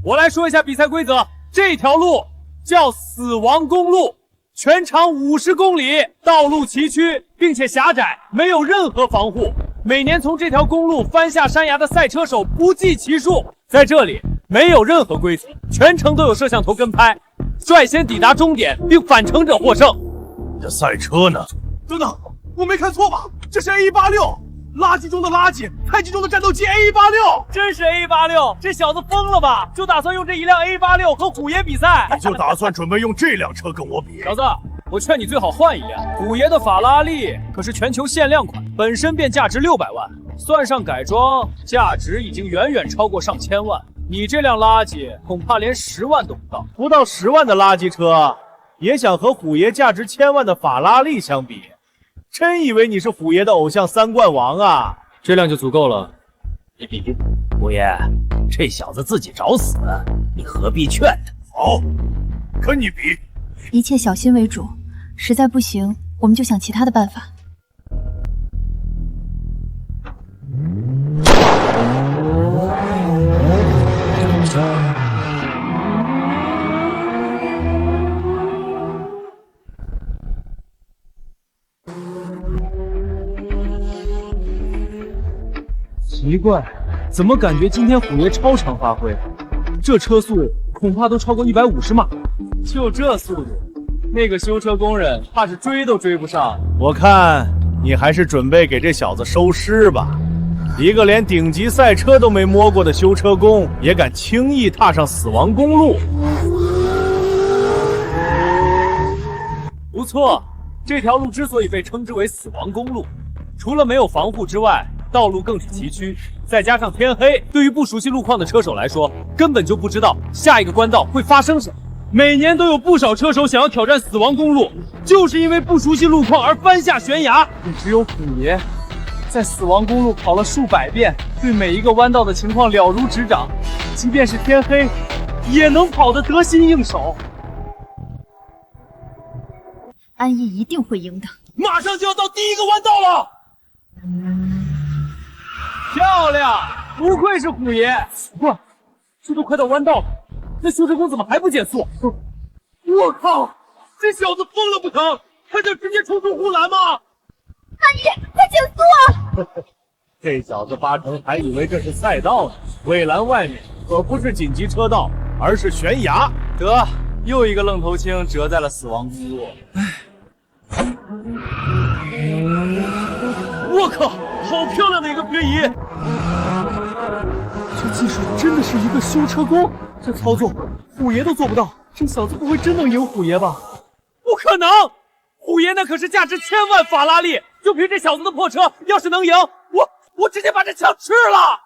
我来说一下比赛规则，这条路叫死亡公路，全长50公里，道路崎岖并且狭窄，没有任何防护。每年从这条公路翻下山崖的赛车手不计其数。在这里没有任何规则，全程都有摄像头跟拍，率先抵达终点并返程者获胜。这赛车呢？等等，我没看错吧？这是 A186。垃圾中的垃圾，太极中的战斗机 A186，真是 A186！这小子疯了吧？就打算用这一辆 A186和虎爷比赛？你就打算准备用这辆车跟我比？小子，我劝你最好换一辆。虎爷的法拉利可是全球限量款，本身便价值600万，算上改装，价值已经远远超过上千万。你这辆垃圾恐怕连10万都不到。不到10万的垃圾车，也想和虎爷价值1000万的法拉利相比？真以为你是虎爷的偶像3冠王啊？这辆就足够了，你比。虎爷，这小子自己找死，你何必劝他？好，跟你比。一切小心为主，实在不行，我们就想其他的办法。奇怪，怎么感觉今天虎爷超常发挥？这车速恐怕都超过150码。就这速度，那个修车工人怕是追都追不上。我看你还是准备给这小子收尸吧。一个连顶级赛车都没摸过的修车工，也敢轻易踏上死亡公路。不错，这条路之所以被称之为死亡公路，除了没有防护之外，道路更是崎岖，再加上天黑，对于不熟悉路况的车手来说，根本就不知道下一个弯道会发生什么。每年都有不少车手想要挑战死亡公路，就是因为不熟悉路况而翻下悬崖。也只有虎爷在死亡公路跑了数百遍，对每一个弯道的情况了如指掌，即便是天黑，也能跑得得心应手。安逸一定会赢的。马上就要到第一个弯道了。漂亮，不愧是虎爷！哇，这都快到弯道了，那修车工怎么还不减速？我靠，这小子疯了不成？他就直接冲出护栏吗？安逸，快减速啊！这小子八成还以为这是赛道呢，围栏外面可不是紧急车道，而是悬崖。得，又一个愣头青折在了死亡公路。唉，我靠，好漂亮的一个平移！这技术真的是一个修车工，这操作虎爷都做不到，这小子不会真能赢虎爷吧？不可能！虎爷那可是价值1000万法拉利，就凭这小子的破车，要是能赢，我直接把这枪吃了！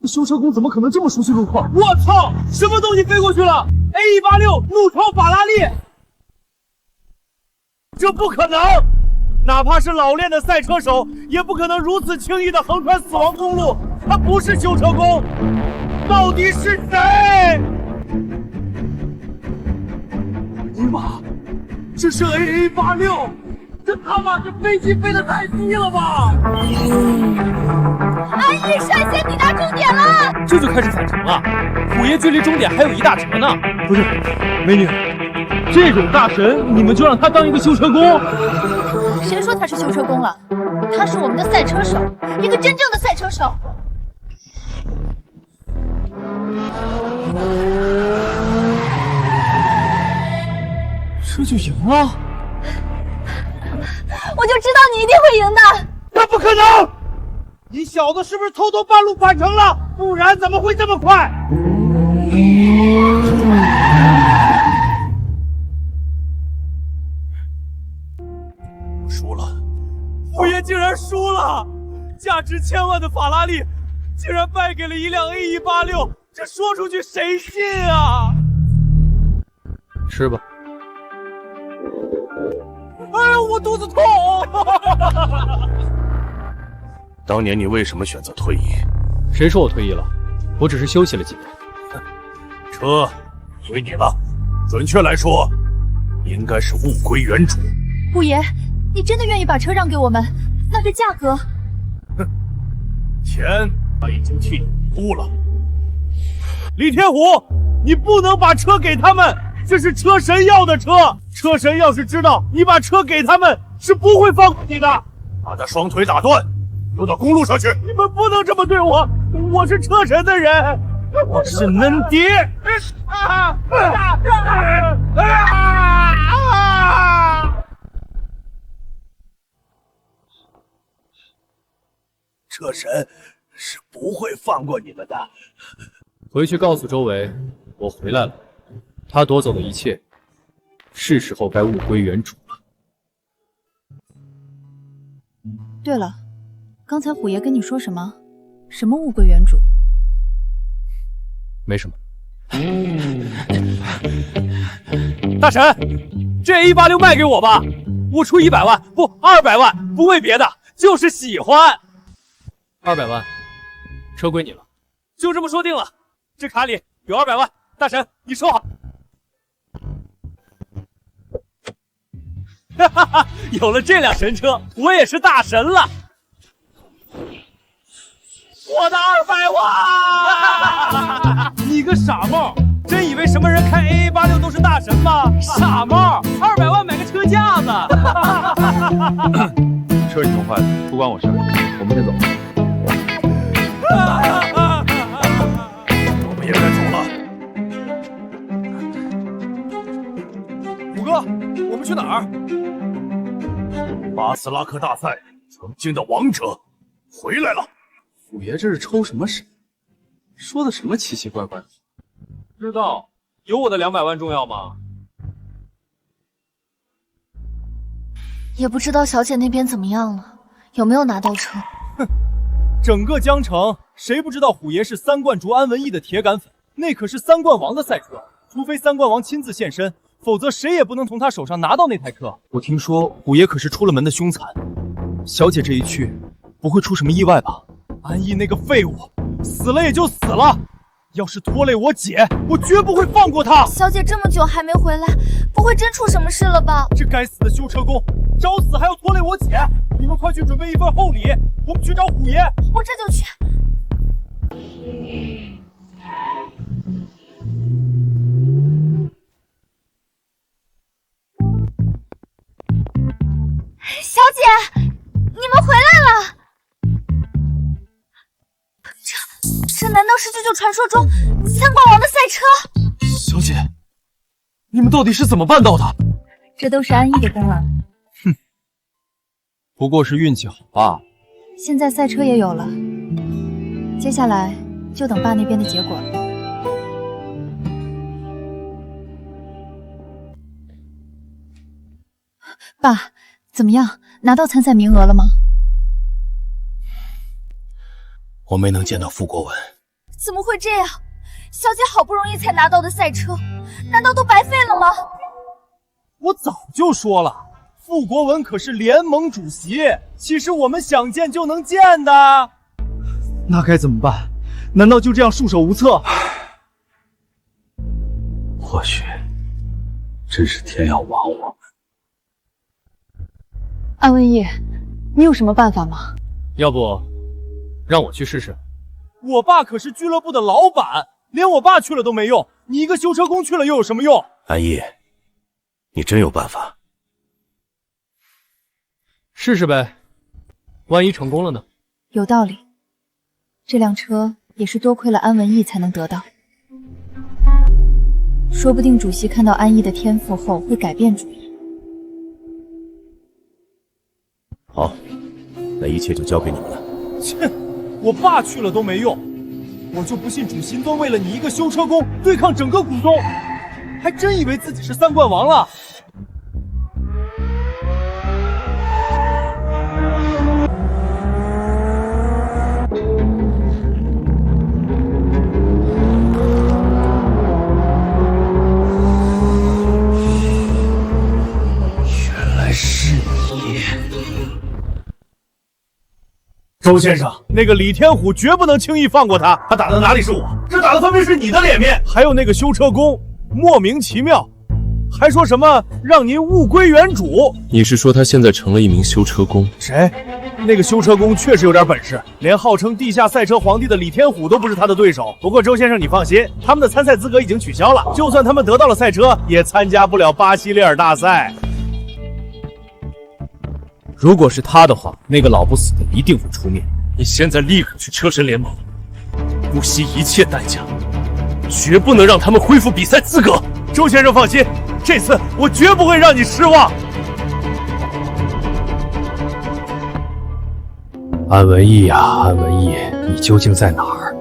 修车工怎么可能这么熟悉路况？我操！什么东西飞过去了 ？A186怒超法拉利，这不可能！哪怕是老练的赛车手，也不可能如此轻易的横穿死亡公路。他不是修车工，到底是谁？尼玛，这是 AA86！这他妈这飞机飞得太低了吧！安逸率先抵达终点了，这就开始返程了。虎爷距离终点还有1大程呢。不是，美女，这种大神你们就让他当一个修车工？谁说他是修车工了？他是我们的赛车手，一个真正的赛车手。这就赢了？我就知道你一定会赢的。那不可能！你小子是不是偷偷半路返程了？不然怎么会这么快？我输了，虎爷竟然输了！价值1000万的法拉利，竟然败给了一辆 A186，这说出去谁信啊？吃吧。哎呀，我肚子痛！当年你为什么选择退役？谁说我退役了？我只是休息了几年。车归你了，准确来说，应该是物归原主。虎爷，你真的愿意把车让给我们？那个价格……哼，钱他已经替你出了。李天虎，你不能把车给他们，这是车神要的车。车神要是知道你把车给他们，是不会放过你的。把他双腿打断，丢到公路上去！你们不能这么对我，我是车神的人，我是嫩爹。车神是不会放过你们的。回去告诉周围，我回来了。他夺走的一切，是时候该物归原主了。对了，刚才虎爷跟你说什么？什么物归原主？没什么。大神，这 A186卖给我吧，我出100万，不200万，不为别的，就是喜欢。200万，车归你了。就这么说定了，这卡里有200万，大神你收好。哈哈哈！有了这辆神车，我也是大神了。我的200万！你个傻帽，真以为什么人开 AA86都是大神吗？傻帽，200万买个车架子。车是弄坏的，不关我事，我们先走。我们也该走了。虎哥，我们去哪儿？巴斯拉克大赛曾经的王者回来了。虎爷这是抽什么神？说的什么奇奇怪怪的？知道，有我的200万重要吗？也不知道小姐那边怎么样了，有没有拿到车？哼，整个江城谁不知道虎爷是3冠竹安文逸的铁杆粉？那可是3冠王的赛车，除非3冠王亲自现身，否则谁也不能从他手上拿到那台车。我听说虎爷可是出了门的凶残，小姐这一去，不会出什么意外吧？安逸那个废物，死了也就死了，要是拖累我姐，我绝不会放过他。小姐这么久还没回来，不会真出什么事了吧？这该死的修车工，找死还要拖累我姐！你们快去准备一份厚礼，我们去找虎爷。我这就去。小姐，你们回来了！这难道是舅舅传说中3冠王的赛车？小姐，你们到底是怎么办到的？这都是安逸的功劳。不过是运气好罢了。现在赛车也有了，接下来就等爸那边的结果了。爸，怎么样？拿到参赛名额了吗？我没能见到傅国文。怎么会这样？小姐好不容易才拿到的赛车，难道都白费了吗？我早就说了，傅国文可是联盟主席，岂是我们想见就能见的？那该怎么办？难道就这样束手无策？或许真是天要亡我们。安文逸，你有什么办法吗？要不让我去试试？我爸可是俱乐部的老板，连我爸去了都没用，你一个修车工去了又有什么用？安逸，你真有办法？试试呗，万一成功了呢？有道理，这辆车也是多亏了安文逸才能得到。说不定主席看到安逸的天赋后会改变主意。好，那一切就交给你们了。切，我爸去了都没用，我就不信主席能为了你一个修车工对抗整个股东，还真以为自己是三冠王了。原来是你。周先生，那个李天虎绝不能轻易放过他。他打的哪里是我？这打的分明是你的脸面。还有那个修车工，莫名其妙，还说什么让您物归原主。你是说他现在成了一名修车工？谁？那个修车工确实有点本事，连号称地下赛车皇帝的李天虎都不是他的对手。不过周先生你放心，他们的参赛资格已经取消了，就算他们得到了赛车，也参加不了巴西利尔大赛。如果是他的话，那个老不死的一定会出面。你现在立刻去车神联盟，不惜一切代价，绝不能让他们恢复比赛资格。周先生放心，这次我绝不会让你失望。安文逸呀，安文逸，你究竟在哪儿？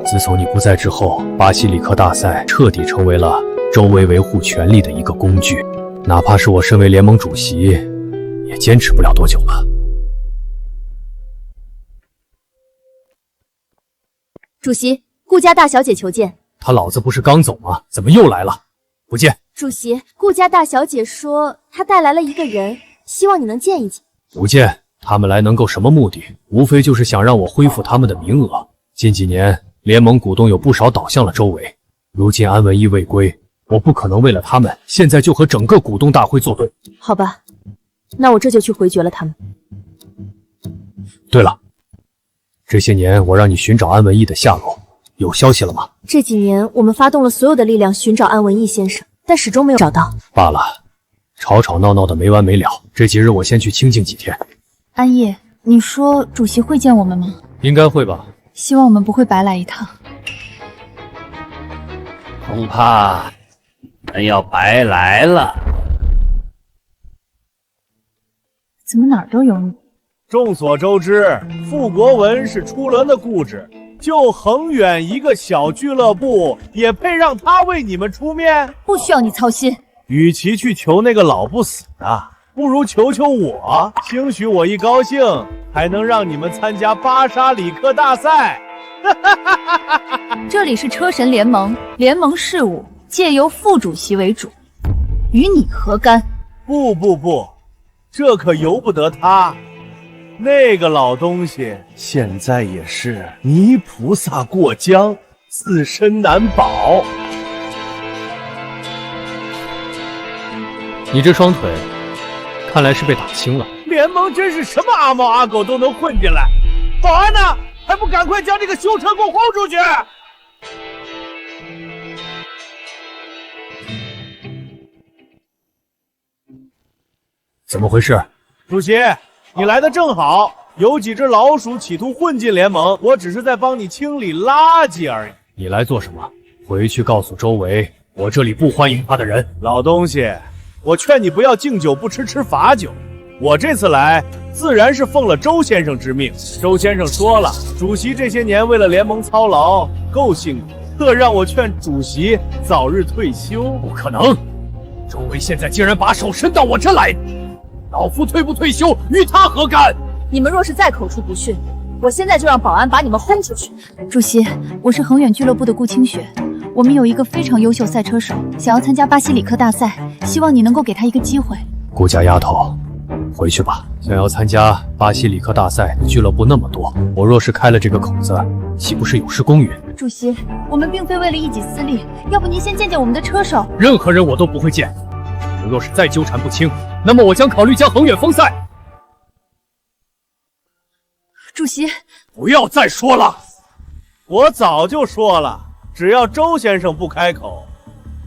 自从你不在之后，巴西里克大赛彻底成为了周围维护权力的一个工具，哪怕是我身为联盟主席，也坚持不了多久了。主席，顾家大小姐求见。他老子不是刚走吗？怎么又来了？不见。主席，顾家大小姐说她带来了一个人，希望你能见一见。不见。他们来能够什么目的？无非就是想让我恢复他们的名额。近几年，联盟股东有不少倒向了周围，如今安文逸未归，我不可能为了他们，现在就和整个股东大会作对。好吧，那我这就去回绝了他们。对了，这些年我让你寻找安文逸的下落，有消息了吗？这几年我们发动了所有的力量寻找安文逸先生，但始终没有找到。罢了，吵吵闹闹的没完没了。这几日我先去清静几天。安逸，你说主席会见我们吗？应该会吧。希望我们不会白来一趟。恐怕人要白来了。怎么哪儿都有你？众所周知，傅国文是出了那故事，就恒远一个小俱乐部，也配让他为你们出面？不需要你操心。与其去求那个老不死的，不如求求我，兴许我一高兴，还能让你们参加巴沙里克大赛。这里是车神联盟，联盟事务皆由副主席为主，与你何干？不，这可由不得他。那个老东西现在也是泥菩萨过江，自身难保。你这双腿看来是被打青了。联盟真是什么阿猫阿狗都能混进来，保安呢？还不赶快将这个修车工轰出去！怎么回事？主席，你来的正好，有几只老鼠企图混进联盟，我只是在帮你清理垃圾而已。你来做什么？回去告诉周围，我这里不欢迎他的人。老东西，我劝你不要敬酒不吃吃罚酒。我这次来，自然是奉了周先生之命。周先生说了，主席这些年为了联盟操劳，够辛苦，特让我劝主席早日退休。不可能！周围现在竟然把手伸到我这来，老夫退不退休与他何干？你们若是再口出不逊，我现在就让保安把你们轰出去。主席，我是恒远俱乐部的顾清雪，我们有一个非常优秀赛车手，想要参加巴西里克大赛，希望你能够给他一个机会。顾家丫头，回去吧。想要参加巴西里克大赛的俱乐部那么多，我若是开了这个口子，岂不是有失公允？主席，我们并非为了一己私利，要不您先见见我们的车手。任何人我都不会见。我若是再纠缠不清，那么我将考虑将恒远封赛。主席，不要再说了！我早就说了，只要周先生不开口，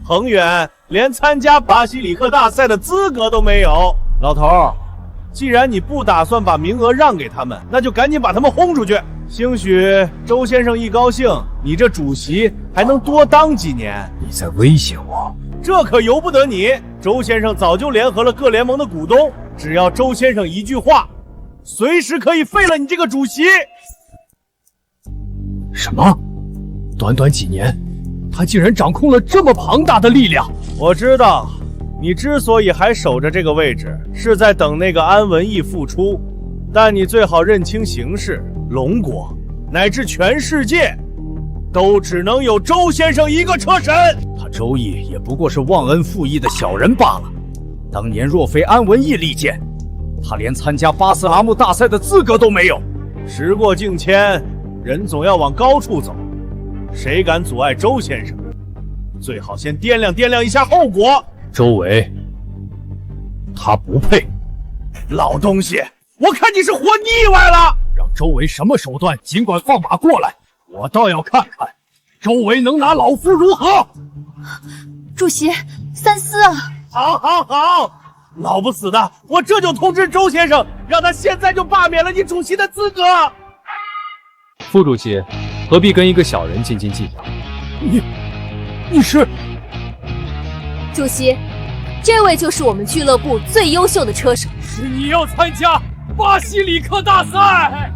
恒远连参加巴西里克大赛的资格都没有。老头儿，既然你不打算把名额让给他们，那就赶紧把他们轰出去。兴许周先生一高兴，你这主席还能多当几年。你在威胁我？这可由不得你。周先生早就联合了各联盟的股东，只要周先生一句话，随时可以废了你这个主席。什么？短短几年，他竟然掌控了这么庞大的力量？我知道，你之所以还守着这个位置，是在等那个安文义复出。但你最好认清形势，龙国乃至全世界，都只能有周先生一个车神。他周毅也不过是忘恩负义的小人罢了。当年若非安文义力荐，他连参加巴斯阿木大赛的资格都没有。时过境迁，人总要往高处走。谁敢阻碍周先生，最好先掂量掂量一下后果。周围，他不配。老东西，我看你是活腻歪了。让周围什么手段尽管放马过来，我倒要看看周围能拿老夫如何。主席，三思啊！好，老不死的，我这就通知周先生，让他现在就罢免了你主席的资格。副主席，何必跟一个小人斤斤计较？你是？主席，这位就是我们俱乐部最优秀的车手。是你要参加巴西里克大赛？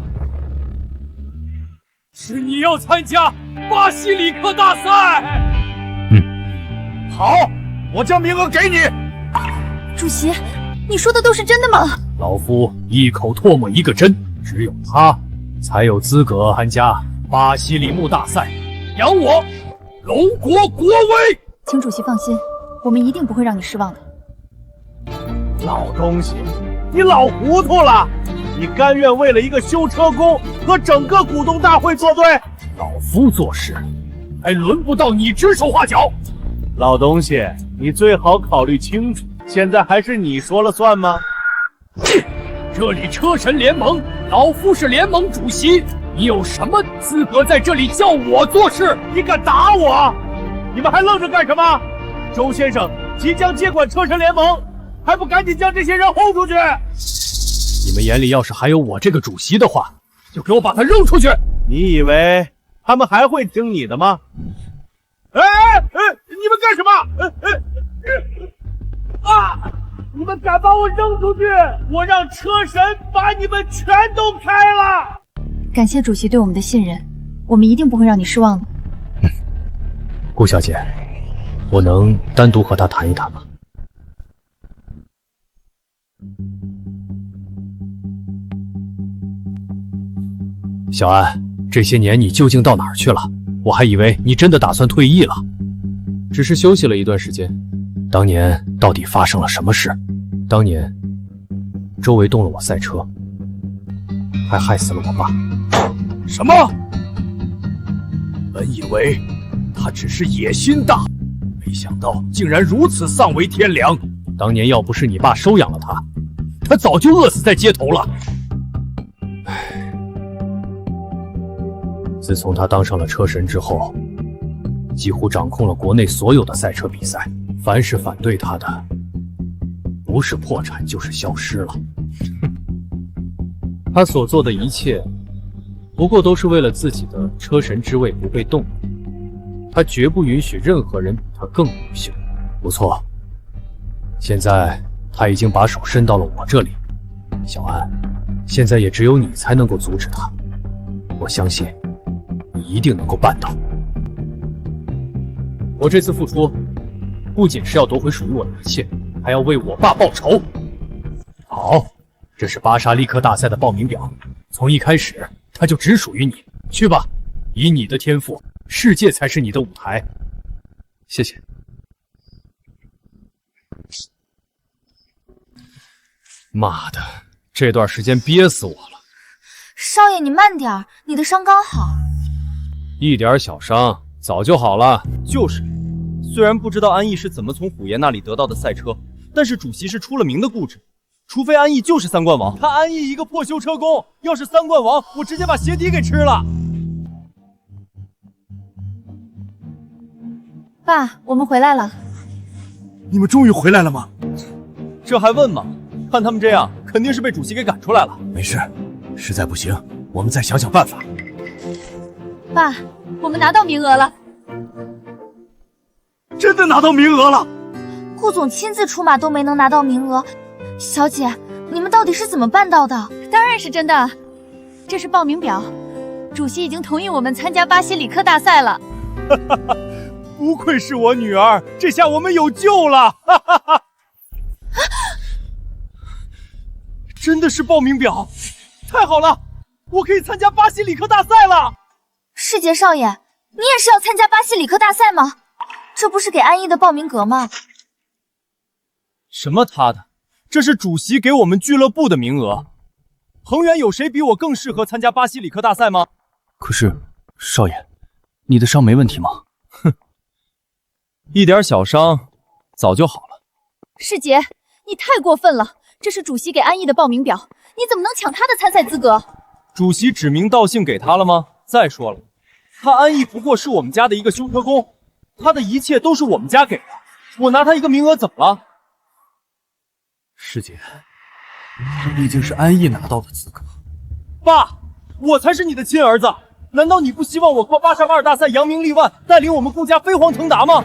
是你要参加巴西里克大赛？好，我将名额给你。主席，你说的都是真的吗？老夫一口唾沫一个针，只有他才有资格参加巴西里木大赛，扬我龙国国威。请主席放心，我们一定不会让你失望的。老东西，你老糊涂了！你甘愿为了一个修车工和整个股东大会作对？老夫做事还轮不到你指手画脚。老东西，你最好考虑清楚，现在还是你说了算吗？这里车神联盟，老夫是联盟主席，你有什么资格在这里叫我做事？你敢打我？你们还愣着干什么？周先生即将接管车神联盟，还不赶紧将这些人轰出去？你们眼里要是还有我这个主席的话，就给我把他扔出去！你以为他们还会听你的吗？你们干什么？你们敢把我扔出去，我让车神把你们全都开了！感谢主席对我们的信任，我们一定不会让你失望的。顾小姐，我能单独和他谈一谈吗？小安，这些年你究竟到哪儿去了？我还以为你真的打算退役了。只是休息了一段时间。当年到底发生了什么事？当年周围动了我赛车，还害死了我爸。什么？本以为他只是野心大，没想到竟然如此丧为天良。当年要不是你爸收养了他，他早就饿死在街头了。自从他当上了车神之后，几乎掌控了国内所有的赛车比赛。凡是反对他的，不是破产就是消失了。他所做的一切，不过都是为了自己的车神之位不被动摇。他绝不允许任何人比他更优秀。不错，现在他已经把手伸到了我这里，小安，现在也只有你才能够阻止他。我相信你一定能够办到。我这次付出，不仅是要夺回属于我的一切，还要为我爸报仇。好，这是巴沙利克大赛的报名表，从一开始它就只属于你。去吧，以你的天赋，世界才是你的舞台。谢谢。妈的，这段时间憋死我了。少爷，你慢点儿，你的伤刚好。一点小伤，早就好了。就是，虽然不知道安逸是怎么从虎爷那里得到的赛车，但是主席是出了名的固执。除非安逸就是三冠王，他安逸一个破修车工，要是三冠王，我直接把鞋底给吃了。爸，我们回来了。你们终于回来了吗？这还问吗？看他们这样，肯定是被主席给赶出来了。没事，实在不行，我们再想想办法。爸，我们拿到名额了。真的拿到名额了？顾总亲自出马都没能拿到名额，小姐，你们到底是怎么办到的？当然是真的，这是报名表，主席已经同意我们参加巴西里克大赛了。不愧是我女儿，这下我们有救了！真的是报名表，太好了，我可以参加巴西里克大赛了！世杰少爷，你也是要参加巴西里克大赛吗？这不是给安逸的报名格吗？什么他的？这是主席给我们俱乐部的名额。恒源有谁比我更适合参加巴西里克大赛吗？可是，少爷，你的伤没问题吗？哼，一点小伤，早就好了。世杰，你太过分了！这是主席给安逸的报名表，你怎么能抢他的参赛资格？主席指名道姓给他了吗？再说了，他安逸不过是我们家的一个修车工，他的一切都是我们家给的，我拿他一个名额怎么了？师姐，这毕竟是安逸拿到的资格。爸，我才是你的亲儿子，难道你不希望我靠巴沙马尔大赛扬名立万，带领我们顾家飞黄腾达吗？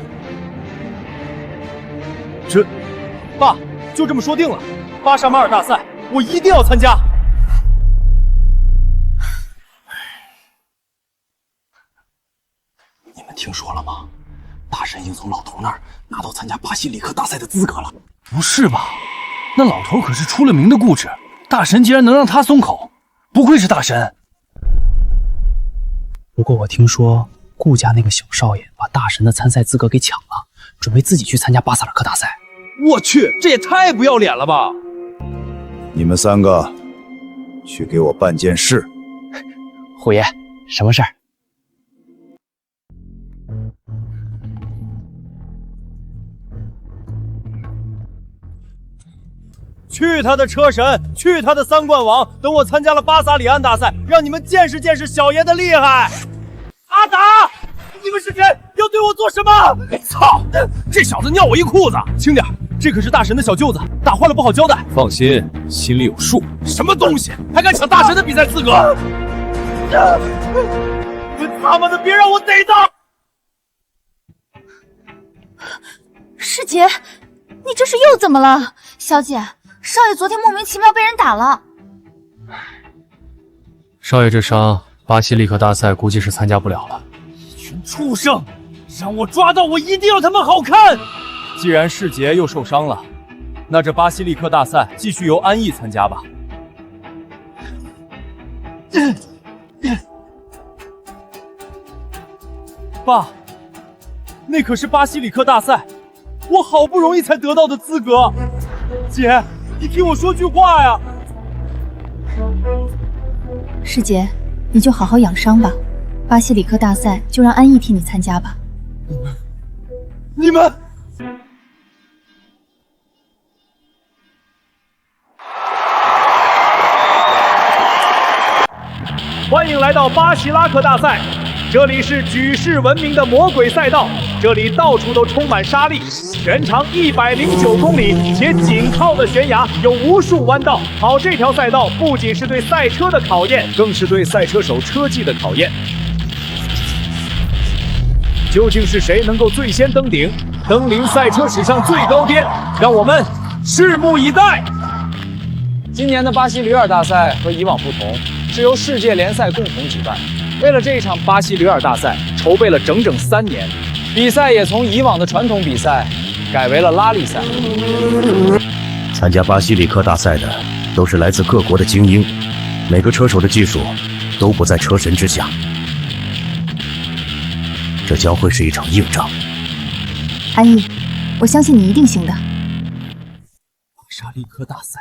爸，就这么说定了，巴沙马尔大赛我一定要参加。你们听说了吗？大神已经从老头那儿拿到参加巴西里克大赛的资格了。不是吧？那老头可是出了名的固执，大神竟然能让他松口，不愧是大神。不过我听说顾家那个小少爷把大神的参赛资格给抢了，准备自己去参加巴萨尔克大赛。我去，这也太不要脸了吧！你们三个去给我办件事。虎爷，什么事儿？去他的车神，去他的三冠王！等我参加了巴萨里安大赛，让你们见识见识小爷的厉害！阿达，你们是谁？要对我做什么？操！这小子尿我一裤子！轻点，这可是大神的小舅子，打坏了不好交代。放心，心里有数。什么东西，还敢抢大神的比赛资格？他妈的，别让我逮到！师姐，你这是又怎么了？小姐，少爷昨天莫名其妙被人打了。少爷这伤，巴西里克大赛估计是参加不了了。一群畜生，让我抓到，我一定让他们好看！既然世杰又受伤了，那这巴西利克大赛继续由安逸参加吧。爸，那可是巴西里克大赛，我好不容易才得到的资格。姐，你听我说句话呀！师姐，你就好好养伤吧。巴西里克大赛就让安逸替你参加吧。你们！欢迎来到巴西拉克大赛，这里是举世闻名的魔鬼赛道，这里到处都充满沙砾，全长109公里，且紧靠的悬崖有无数弯道。跑这条赛道不仅是对赛车的考验，更是对赛车手车技的考验。究竟是谁能够最先登顶？登临赛车史上最高巅，让我们拭目以待。今年的巴西吕尔大赛和以往不同，是由世界联赛共同举办。为了这一场巴西吕尔大赛，筹备了整整3年，比赛也从以往的传统比赛改为了拉力赛。参加巴西里克大赛的都是来自各国的精英，每个车手的技术都不在车神之下。这将会是一场硬仗。安逸，我相信你一定行的。巴沙利克大赛，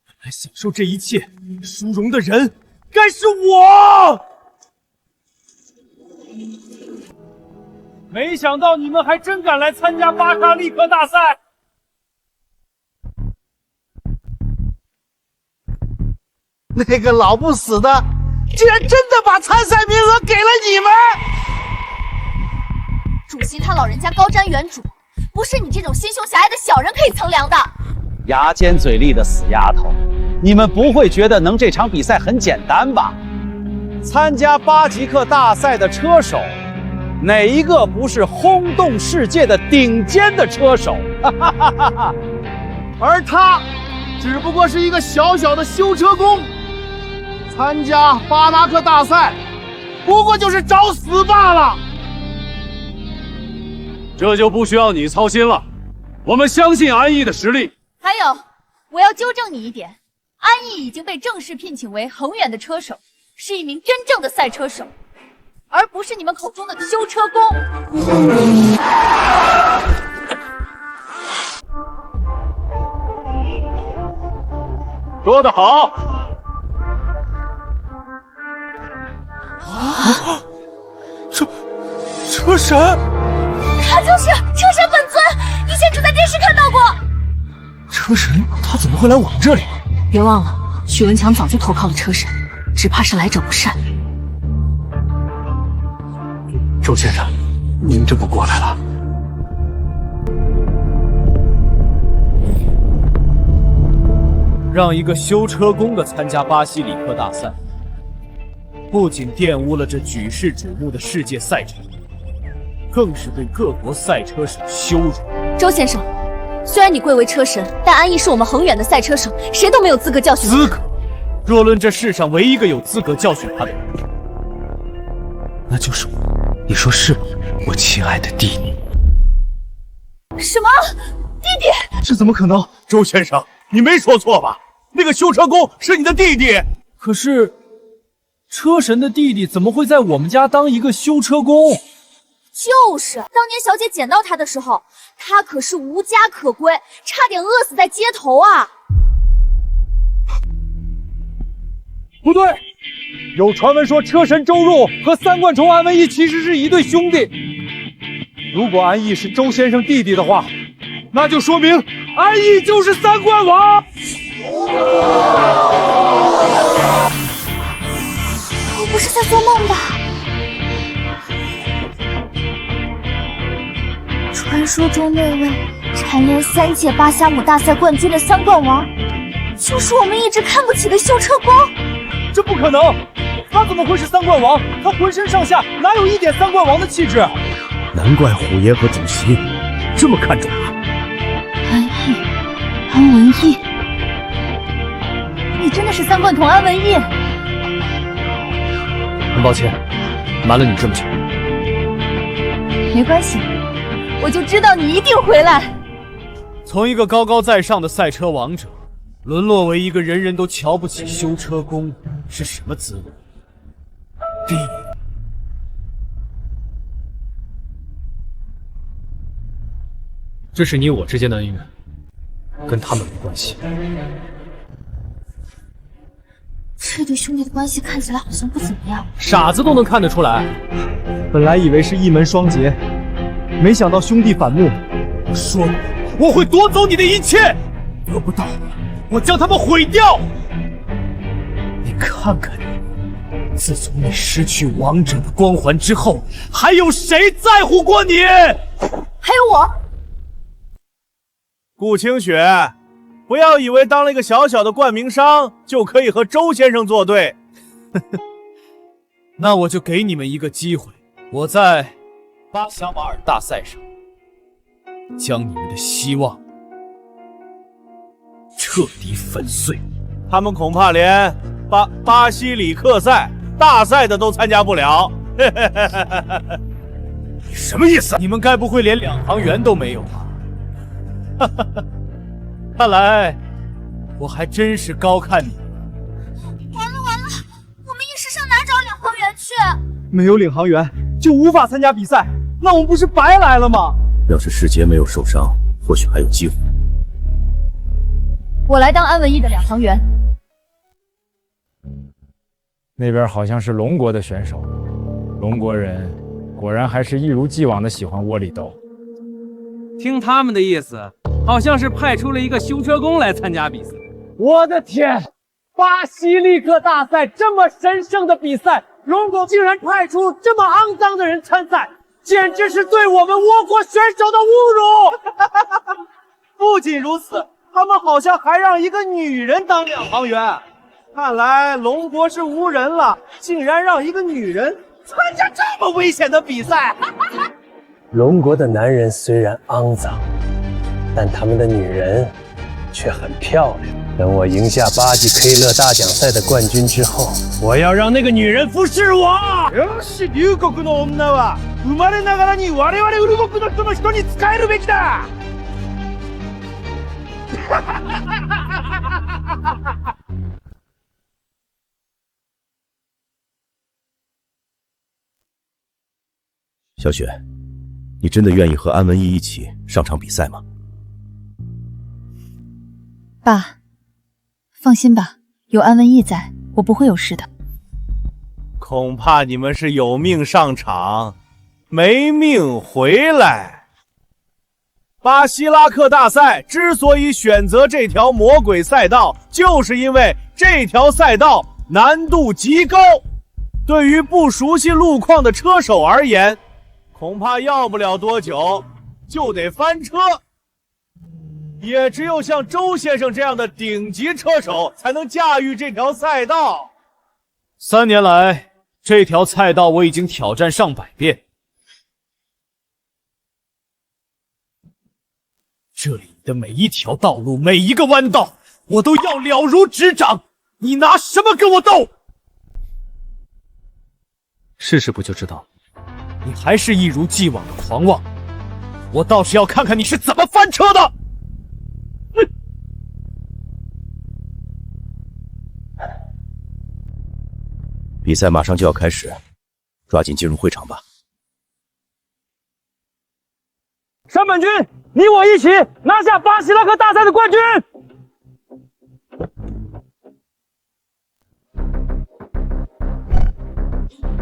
本来享受这一切殊荣的人该是我，没想到你们还真敢来参加巴沙利克大赛。那个老不死的，竟然真的把参赛名额给了你们！主席他老人家高瞻远瞩，不是你这种心胸狭隘的小人可以衡量的。牙尖嘴利的死丫头，你们不会觉得能这场比赛很简单吧？参加巴吉克大赛的车手，哪一个不是轰动世界的顶尖的车手？而他只不过是一个小小的修车工，参加巴拿克大赛不过就是找死罢了。这就不需要你操心了，我们相信安逸的实力。还有，我要纠正你一点，安逸已经被正式聘请为恒远的车手，是一名真正的赛车手，而不是你们口中的修车工。说得好！啊！车神，他就是车神本尊，以前只在电视看到过。车神他怎么会来我们这里？别忘了，许文强早就投靠了车神，只怕是来者不善。周先生，您这不过来了？让一个修车工的参加巴西里克大赛，不仅玷污了这举世瞩目的世界赛场，更是对各国赛车手羞辱。周先生，虽然你贵为车神，但安逸是我们恒远的赛车手，谁都没有资格教训他。资格？若论这世上唯一一个有资格教训他的人，那就是我。你说是吗？我亲爱的弟弟。什么？弟弟？这怎么可能？周先生，你没说错吧？那个修车工是你的弟弟。可是，车神的弟弟怎么会在我们家当一个修车工？就是，当年小姐捡到他的时候，他可是无家可归，差点饿死在街头啊！不对，有传闻说车神周入和三冠虫安文逸其实是一对兄弟。如果安逸是周先生弟弟的话，那就说明安逸就是三冠王。我不是在做梦吧？传说中那位蝉联3届巴夏姆大赛冠军的三冠王，就是我们一直看不起的修车工。这不可能，他怎么会是三冠王？他浑身上下哪有一点三冠王的气质？难怪虎爷和主席这么看重他。安文逸，你真的是三冠童安文逸？很抱歉，瞒了你这么久。没关系，我就知道你一定回来。从一个高高在上的赛车王者，沦落为一个人人都瞧不起修车工，是什么滋味？弟弟，这是你我之间的恩怨，跟他们没关系。这对兄弟的关系看起来好像不怎么样。傻子都能看得出来。本来以为是一门双杰，没想到兄弟反目。我说过，我会夺走你的一切，得不到，我将他们毁掉。你看看你，自从你失去王者的光环之后，还有谁在乎过你？还有我。顾清雪，不要以为当了一个小小的冠名商就可以和周先生作对。那我就给你们一个机会，我在巴夏马尔大赛上将你们的希望彻底粉碎。他们恐怕连巴西里克赛大赛的都参加不了。你什么意思？你们该不会连两行员都没有吧？看来我还真是高看你。完了，我们一时上哪找领航员去？没有领航员就无法参加比赛，那我们不是白来了吗？要是世杰没有受伤，或许还有机会。我来当安文逸的两航员。那边好像是龙国的选手，龙国人果然还是一如既往的喜欢窝里斗。听他们的意思，好像是派出了一个修车工来参加比赛。我的天！巴西利克大赛这么神圣的比赛，龙国竟然派出这么肮脏的人参赛，简直是对我们倭国选手的侮辱！不仅如此，他们好像还让一个女人当两航员。看来龙国是无人了，竟然让一个女人参加这么危险的比赛。龙国的男人虽然肮脏，但他们的女人却很漂亮。等我赢下巴基 K 乐大奖赛的冠军之后，我要让那个女人服侍我。よし、龍国の女は生まれながらに我々ウル国の人の人に仕えるべきだ。小雪，你真的愿意和安文逸一起上场比赛吗？爸，放心吧，有安文逸在，我不会有事的。恐怕你们是有命上场，没命回来。巴西拉克大赛之所以选择这条魔鬼赛道，就是因为这条赛道难度极高，对于不熟悉路况的车手而言，恐怕要不了多久就得翻车。也只有像周先生这样的顶级车手才能驾驭这条赛道。3年来，这条赛道我已经挑战上百遍，这里的每一条道路，每一个弯道，我都要了如指掌。你拿什么跟我斗？试试不就知道？你还是一如既往的狂妄，我倒是要看看你是怎么翻车的。比赛马上就要开始，抓紧进入会场吧。山本君，你我一起拿下巴西拉克大赛的冠军！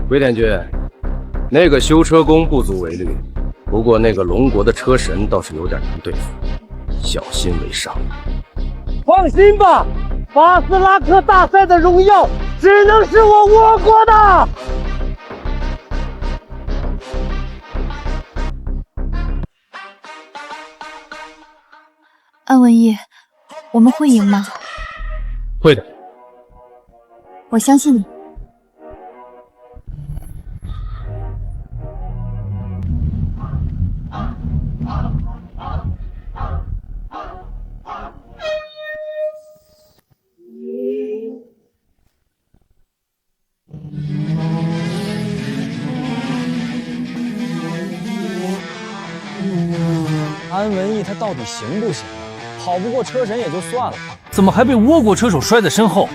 龟田君，那个修车工不足为虑，不过那个龙国的车神倒是有点难对付，小心为上。放心吧，巴斯拉克大赛的荣耀只能是我倭国的。安文逸，我们会赢吗？会的，我相信你。安文逸他到底行不行？跑不过车神也就算了，怎么还被倭国车手摔在身后？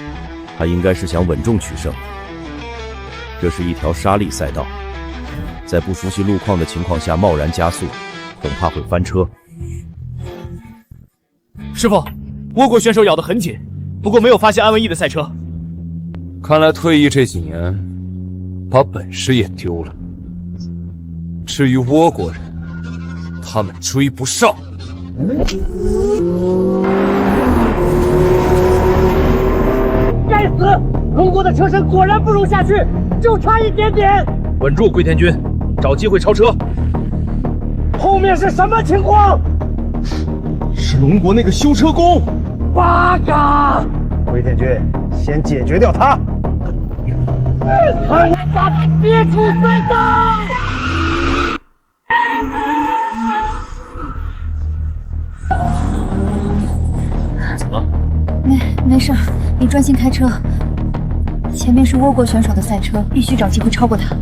他应该是想稳重取胜。这是一条沙砾赛道，在不熟悉路况的情况下贸然加速，恐怕会翻车。师傅，倭国选手咬得很紧，不过没有发现安文逸的赛车。看来退役这几年，把本事也丢了。至于倭国人，他们追不上。该死！龙国的车身果然不容下去，就差一点点。稳住，龟田君，找机会超车。后面是什么情况？是龙国那个修车工。八嘎！龟田君，先解决掉他。快把他憋出赛道！没事，你专心开车。前面是倭国选手的赛车，必须找机会超过他。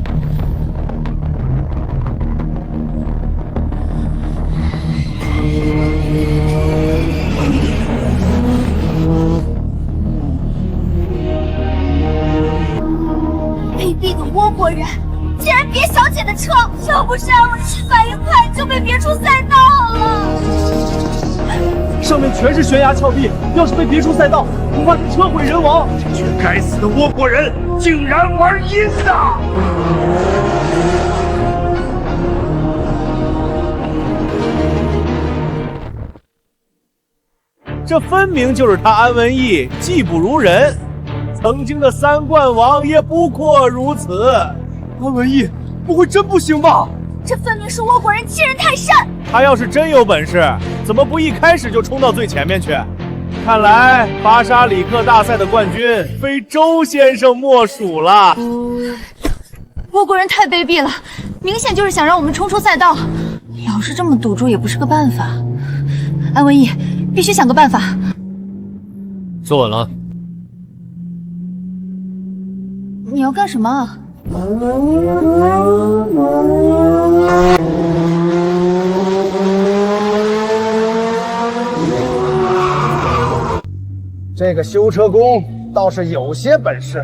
卑鄙的倭国人，竟然别小姐的车！要不是安文义反应快，就被别出赛道了。上面全是悬崖峭壁，要是被别出赛道，恐怕是车毁人亡。这群该死的倭国人，竟然玩阴的！这分明就是他安文义技不如人，曾经的3冠王也不过如此。安文义不会真不行吧？这分明是倭国人欺人太甚！他要是真有本事，怎么不一开始就冲到最前面去？看来巴沙里克大赛的冠军非周先生莫属了。倭国人太卑鄙了，明显就是想让我们冲出赛道。老是这么赌注也不是个办法。安文义，必须想个办法。坐稳了。你要干什么？这个修车工倒是有些本事。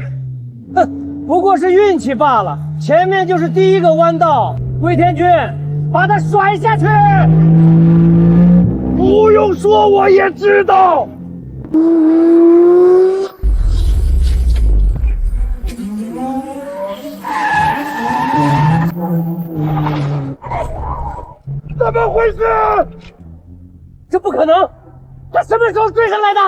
哼，不过是运气罢了。前面就是第一个弯道，龟田君，把他甩下去！不用说，我也知道。怎么回事？这不可能！他什么时候追上来的？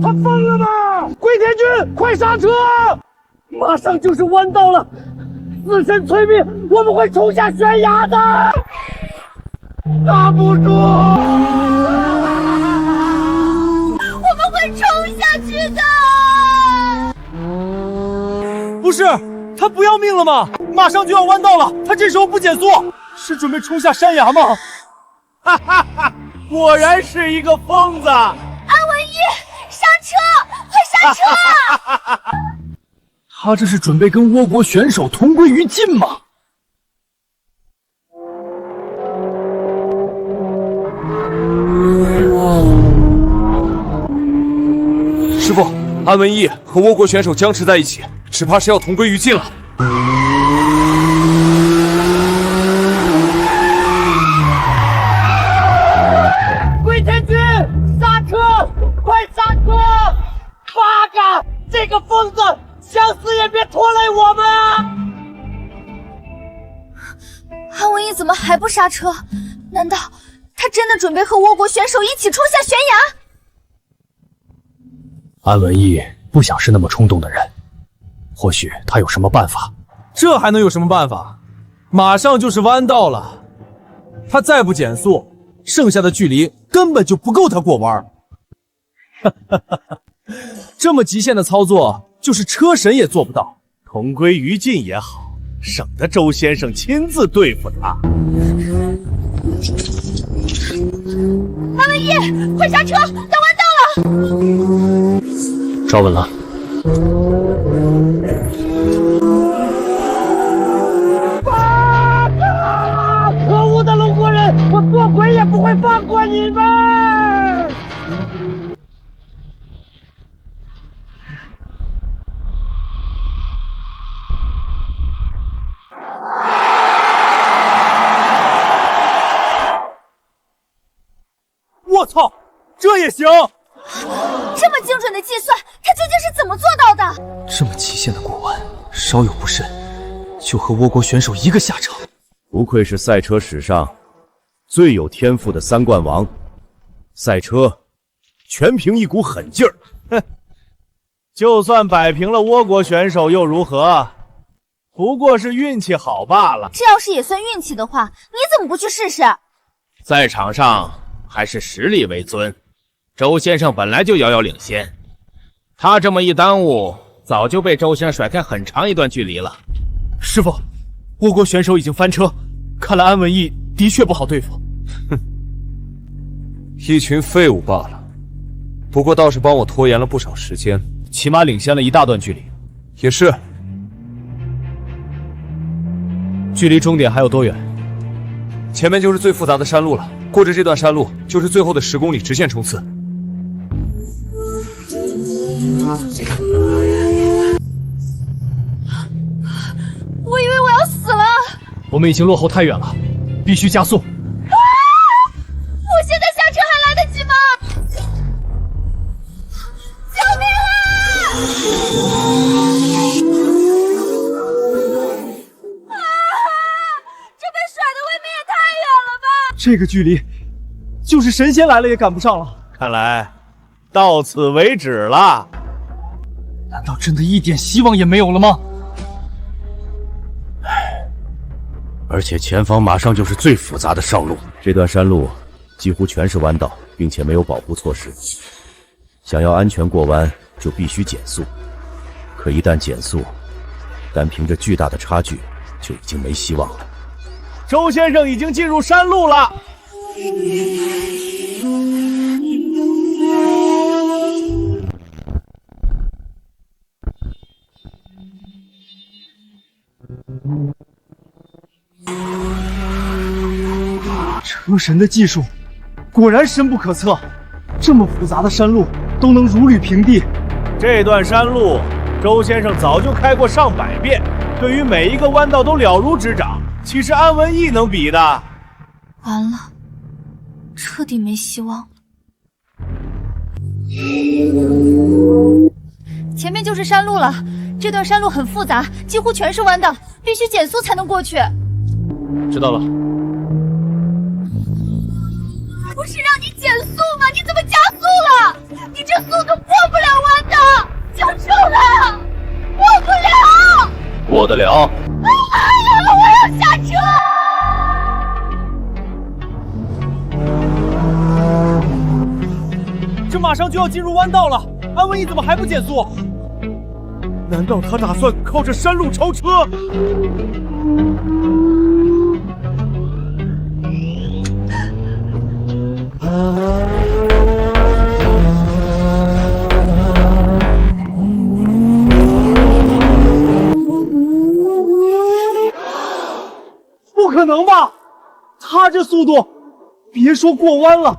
他疯了吧！龟田君，快刹车！马上就是弯道了，死神催命，我们会冲下悬崖的！打不住！我们会冲下去的！不是，他不要命了吗？马上就要弯道了，他这时候不减速，是准备冲下山崖吗？哈哈哈！果然是一个疯子！安文义，刹车！快刹车！他这是准备跟倭国选手同归于尽吗？师傅，安文义和倭国选手僵持在一起，只怕是要同归于尽了。龟田君，刹车！快刹车！八嘎！这个疯子，想死也别拖累我们啊！安文义怎么还不刹车？难道他真的准备和倭国选手一起冲下悬崖？安文义不想是那么冲动的人，或许他有什么办法。这还能有什么办法？马上就是弯道了，他再不减速，剩下的距离根本就不够他过弯。这么极限的操作，就是车神也做不到。同归于尽也好，省得周先生亲自对付他。安文义，快刹车！到弯道了！抓稳了。可恶的龙国人，我做鬼也不会放过你们！我操，这也行？这么精准的计算，他究竟是怎么做到的？这么极限的过弯，稍有不慎，就和倭国选手一个下场。不愧是赛车史上最有天赋的3冠王，赛车全凭一股狠劲儿。哼，就算摆平了倭国选手又如何？不过是运气好罢了。这要是也算运气的话，你怎么不去试试？在场上还是实力为尊，周先生本来就遥遥领先，他这么一耽误，早就被周先生甩开很长一段距离了。师傅，倭国选手已经翻车，看来安文逸的确不好对付。哼，一群废物罢了。不过倒是帮我拖延了不少时间，起码领先了一大段距离。也是。距离终点还有多远？前面就是最复杂的山路了，过着这段山路就是最后的10公里直线冲刺。我以为我要死了。我们已经落后太远了，必须加速。我现在下车还来得及吗？救命啊！这被甩的未免也太远了吧！这个距离，就是神仙来了也赶不上了。看来到此为止了。难道真的一点希望也没有了吗？而且前方马上就是最复杂的上路，这段山路几乎全是弯道，并且没有保护措施。想要安全过弯，就必须减速。可一旦减速，单凭着巨大的差距，就已经没希望了。周先生已经进入山路了。车神的技术果然深不可测，这么复杂的山路都能如履平地。这段山路，周先生早就开过上百遍，对于每一个弯道都了如指掌。岂是安文逸能比的？完了，彻底没希望了。前面就是山路了，这段山路很复杂，几乎全是弯道，必须减速才能过去。知道了。不是让你减速吗？你怎么加速了？你这速度过不了弯道！救出来！过不了！过得了。我要下车！这马上就要进入弯道了，安文逸怎么还不减速？难道他打算靠着山路超车？不可能吧！他这速度，别说过弯了，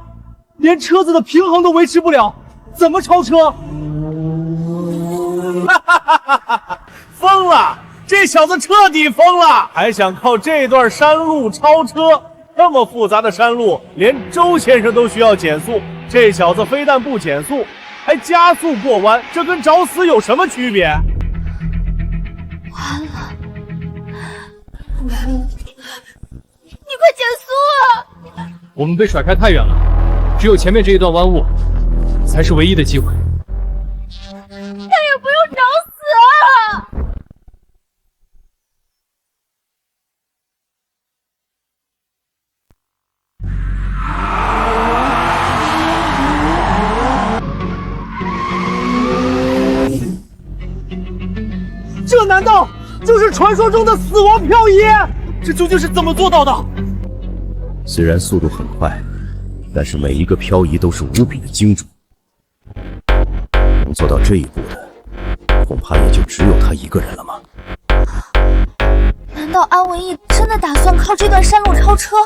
连车子的平衡都维持不了，怎么超车？疯了！这小子彻底疯了，还想靠这段山路超车？这么复杂的山路，连周先生都需要减速，这小子非但不减速，还加速过弯，这跟找死有什么区别？完了！你快减速啊！我们被甩开太远了，只有前面这一段弯雾，才是唯一的机会。他也不用找死啊！这难道就是传说中的死亡漂移？这究竟是怎么做到的？虽然速度很快，但是每一个漂移都是无比的精准。能做到这一步的，恐怕也就只有他一个人了吗？难道安文逸真的打算靠这段山路超车？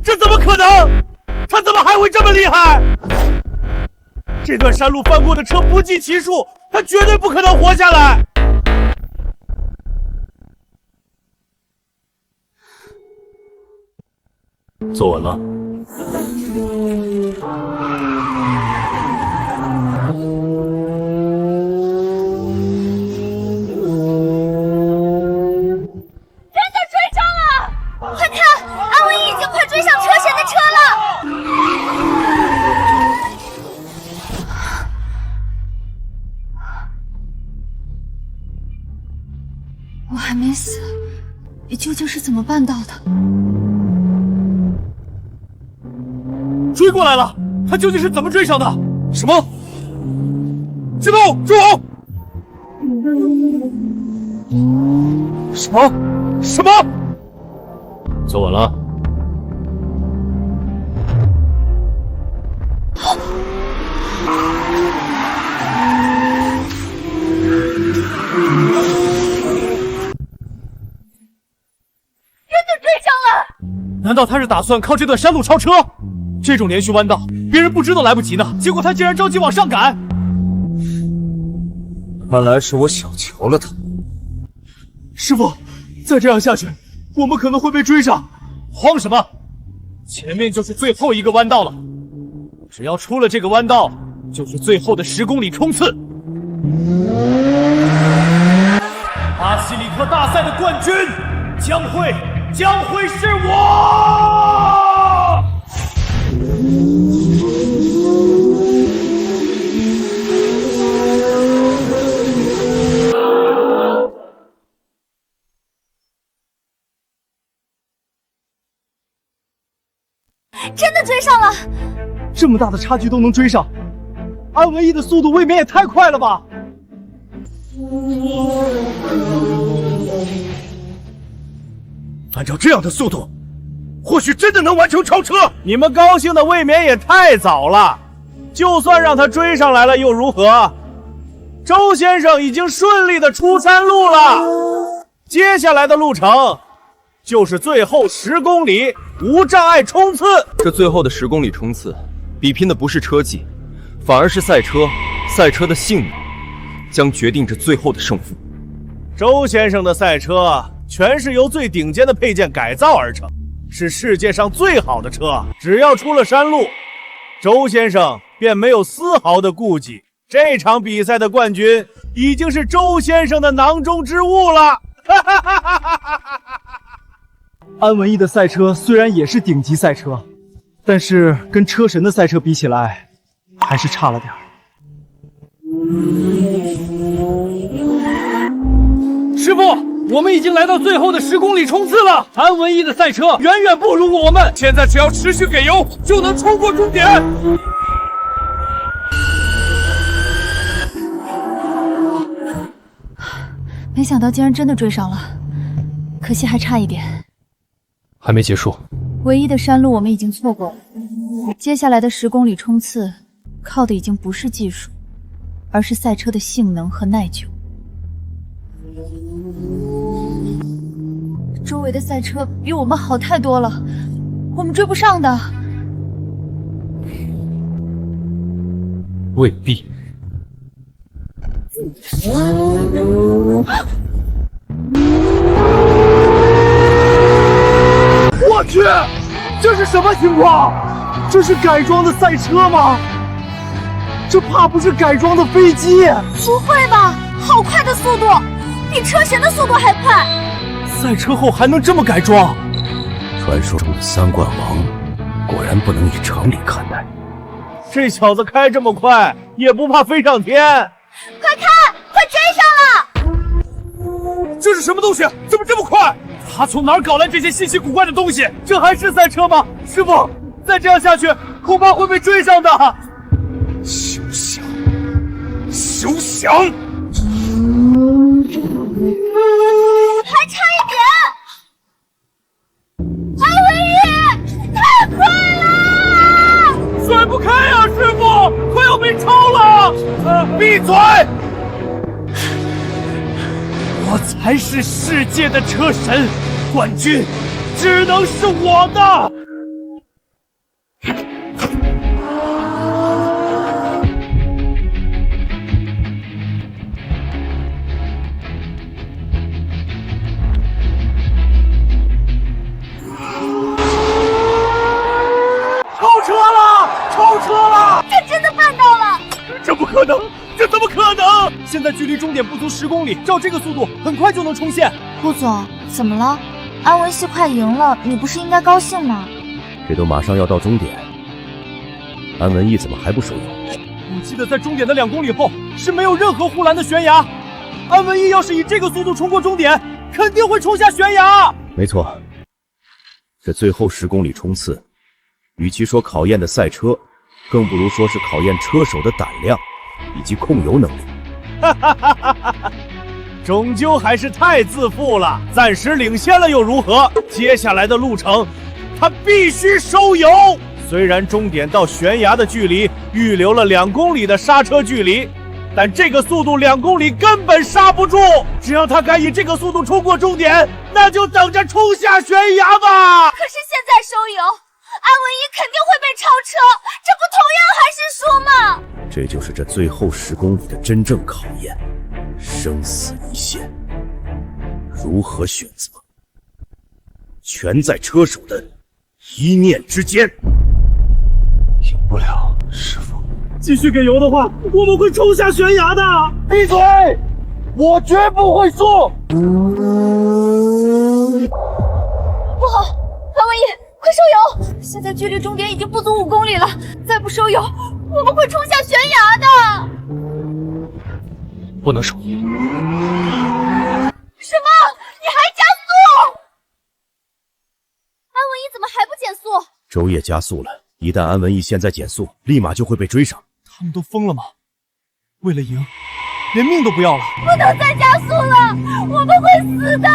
这怎么可能？他怎么还会这么厉害？这段山路翻过的车不计其数，他绝对不可能活下来。坐稳了。真的追上了！快看，安文逸已经快追上车神的车了！我还没死，你究竟是怎么办到的？追过来了，他究竟是怎么追上的？什么？知道，住好！什么？什么？坐稳了。真的追上了！难道他是打算靠这段山路超车？这种连续弯道，别人不知都来不及呢。结果他竟然着急往上赶。看来是我小瞧了他。师傅，再这样下去，我们可能会被追上。慌什么？前面就是最后一个弯道了，只要出了这个弯道，就是最后的10公里冲刺。巴西里克大赛的冠军将会是我！真的追上了！这么大的差距都能追上，安文逸的速度未免也太快了吧！按照这样的速度，或许真的能完成超车。你们高兴的未免也太早了，就算让他追上来了又如何？周先生已经顺利的出山路了，接下来的路程就是最后10公里无障碍冲刺。这最后的10公里冲刺，比拼的不是车技，反而是赛车的性能，将决定这最后的胜负。周先生的赛车全是由最顶尖的配件改造而成，是世界上最好的车。只要出了山路，周先生便没有丝毫的顾忌。这场比赛的冠军已经是周先生的囊中之物了。安文逸的赛车虽然也是顶级赛车，但是跟车神的赛车比起来，还是差了点儿。师傅，我们已经来到最后的10公里冲刺了。安文逸的赛车远远不如我们，现在只要持续给油，就能冲过终点。没想到竟然真的追上了，可惜还差一点。还没结束，唯一的山路我们已经错过了，接下来的10公里冲刺，靠的已经不是技术，而是赛车的性能和耐久。周围的赛车比我们好太多了，我们追不上的。未必。我去，这是什么情况？这是改装的赛车吗？这怕不是改装的飞机？不会吧，好快的速度，比车神的速度还快！赛车后还能这么改装？传说中的3冠王，果然不能以常理看待。这小子开这么快，也不怕飞上天？快看，快追上了！这是什么东西？怎么这么快？他从哪儿搞来这些稀奇古怪的东西？这还是赛车吗？师傅，再这样下去，恐怕会被追上的。休想！休想！还差一点！安文逸，太快了！甩不开啊，师傅，快要被超了！闭嘴！我才是世界的车神，冠军只能是我的！超车了！超车了！他真的办到了！这不可能！这怎么可能？现在距离终点不足10公里，照这个速度，很快就能冲线。顾总，怎么了？安文系快赢了，你不是应该高兴吗？这都马上要到终点，安文逸怎么还不收手？我记得在终点的2公里后是没有任何护栏的悬崖。安文逸要是以这个速度冲过终点，肯定会冲下悬崖。没错，这最后10公里冲刺，与其说考验的赛车，更不如说是考验车手的胆量以及控油能力。终究还是太自负了。暂时领先了又如何？接下来的路程，他必须收油。虽然终点到悬崖的距离预留了2公里的刹车距离，但这个速度2公里根本刹不住。只要他敢以这个速度冲过终点，那就等着冲下悬崖吧。可是现在收油，安文一肯定会被超车，这不同样还是输吗？这就是这最后10公里的真正考验，生死一线，如何选择，全在车手的一念之间。赢不了，师傅。继续给油的话，我们会冲下悬崖的。闭嘴！我绝不会输。不好，安文一，快收油！现在距离终点已经不足5公里了，再不收油，我们会冲下悬崖的。不能收。什么？你还加速？安文一怎么还不减速？周夜加速了，一旦安文逸现在减速，立马就会被追上。他们都疯了吗？为了赢，连命都不要了？不能再加速了，我们会死的！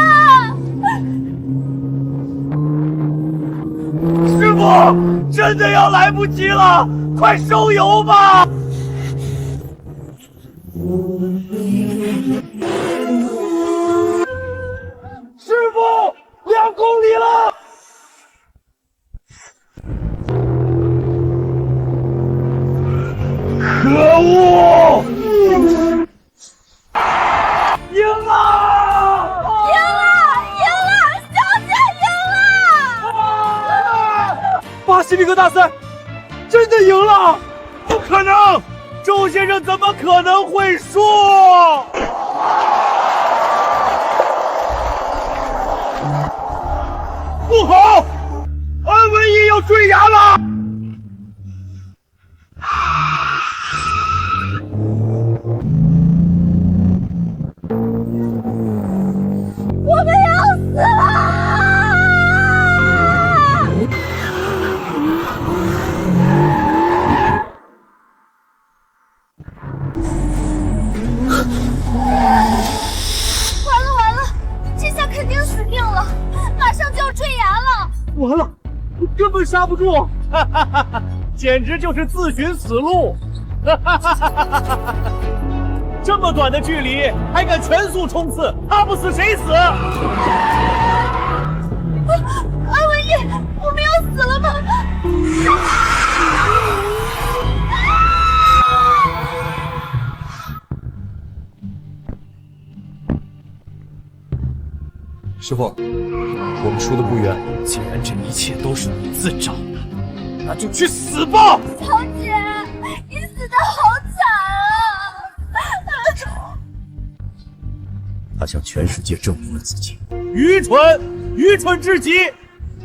师傅，真的要来不及了，快收油吧！师傅，2公里了！可恶！赢了！赢了！赢了！小姐赢了！巴西米格大赛真的赢了！不可能！周先生怎么可能会输？不好！安文一要坠崖了！我们要死了！完了，这下肯定死定了，马上就要坠崖了！完了，根本刹不住！哈哈哈哈，简直就是自寻死路！哈哈哈哈哈！这么短的距离还敢全速冲刺，他不死谁死？安文一，我们要死了吗？师傅，我们输得不远。既然这一切都是你自找的，那就去死吧！小姐，你死得好惨啊！他向全世界证明了自己。愚蠢，愚蠢至极！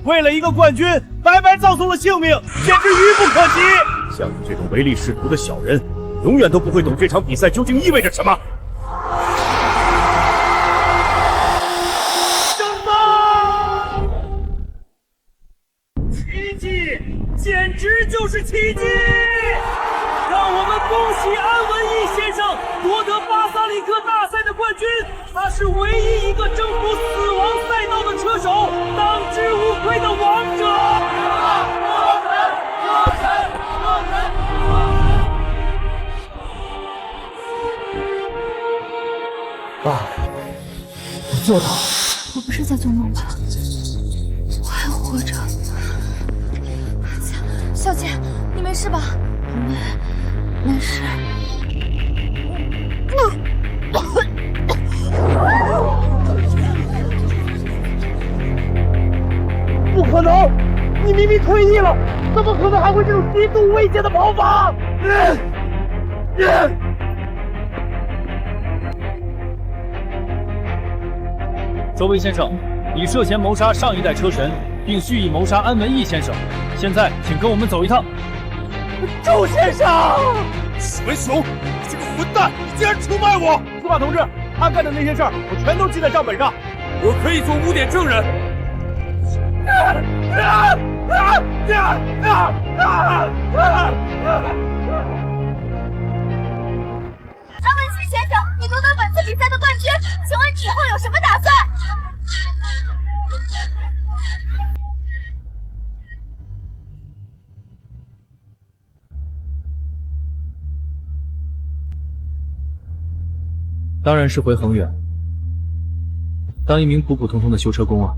为了一个冠军，白白葬送了性命，简直愚不可及！像你这种唯利是图的小人，永远都不会懂这场比赛究竟意味着什么。奇迹，简直就是奇迹！让我们恭喜安文逸先生夺得巴萨里克大赛的冠军，他是唯一一个征服死亡赛道的车手，当之无愧的王者！爸，我做到了。我不是在做梦吧？我还活着。小姐，你没事吧？没事。不可能！你明明退役了，怎么可能还会这种极度危险的跑法？周威先生，你涉嫌谋杀上一代车神，并蓄意谋杀安文逸先生。现在，请跟我们走一趟。周先生，史文雄，你这个混蛋，你竟然出卖我！司马同志，他干的那些事儿，我全都记在账本上，我可以做污点证人。安文齐先生，你夺得本次比比赛的冠军，请问你以后有什么打算？当然是回恒远，当一名普普通通的修车工啊。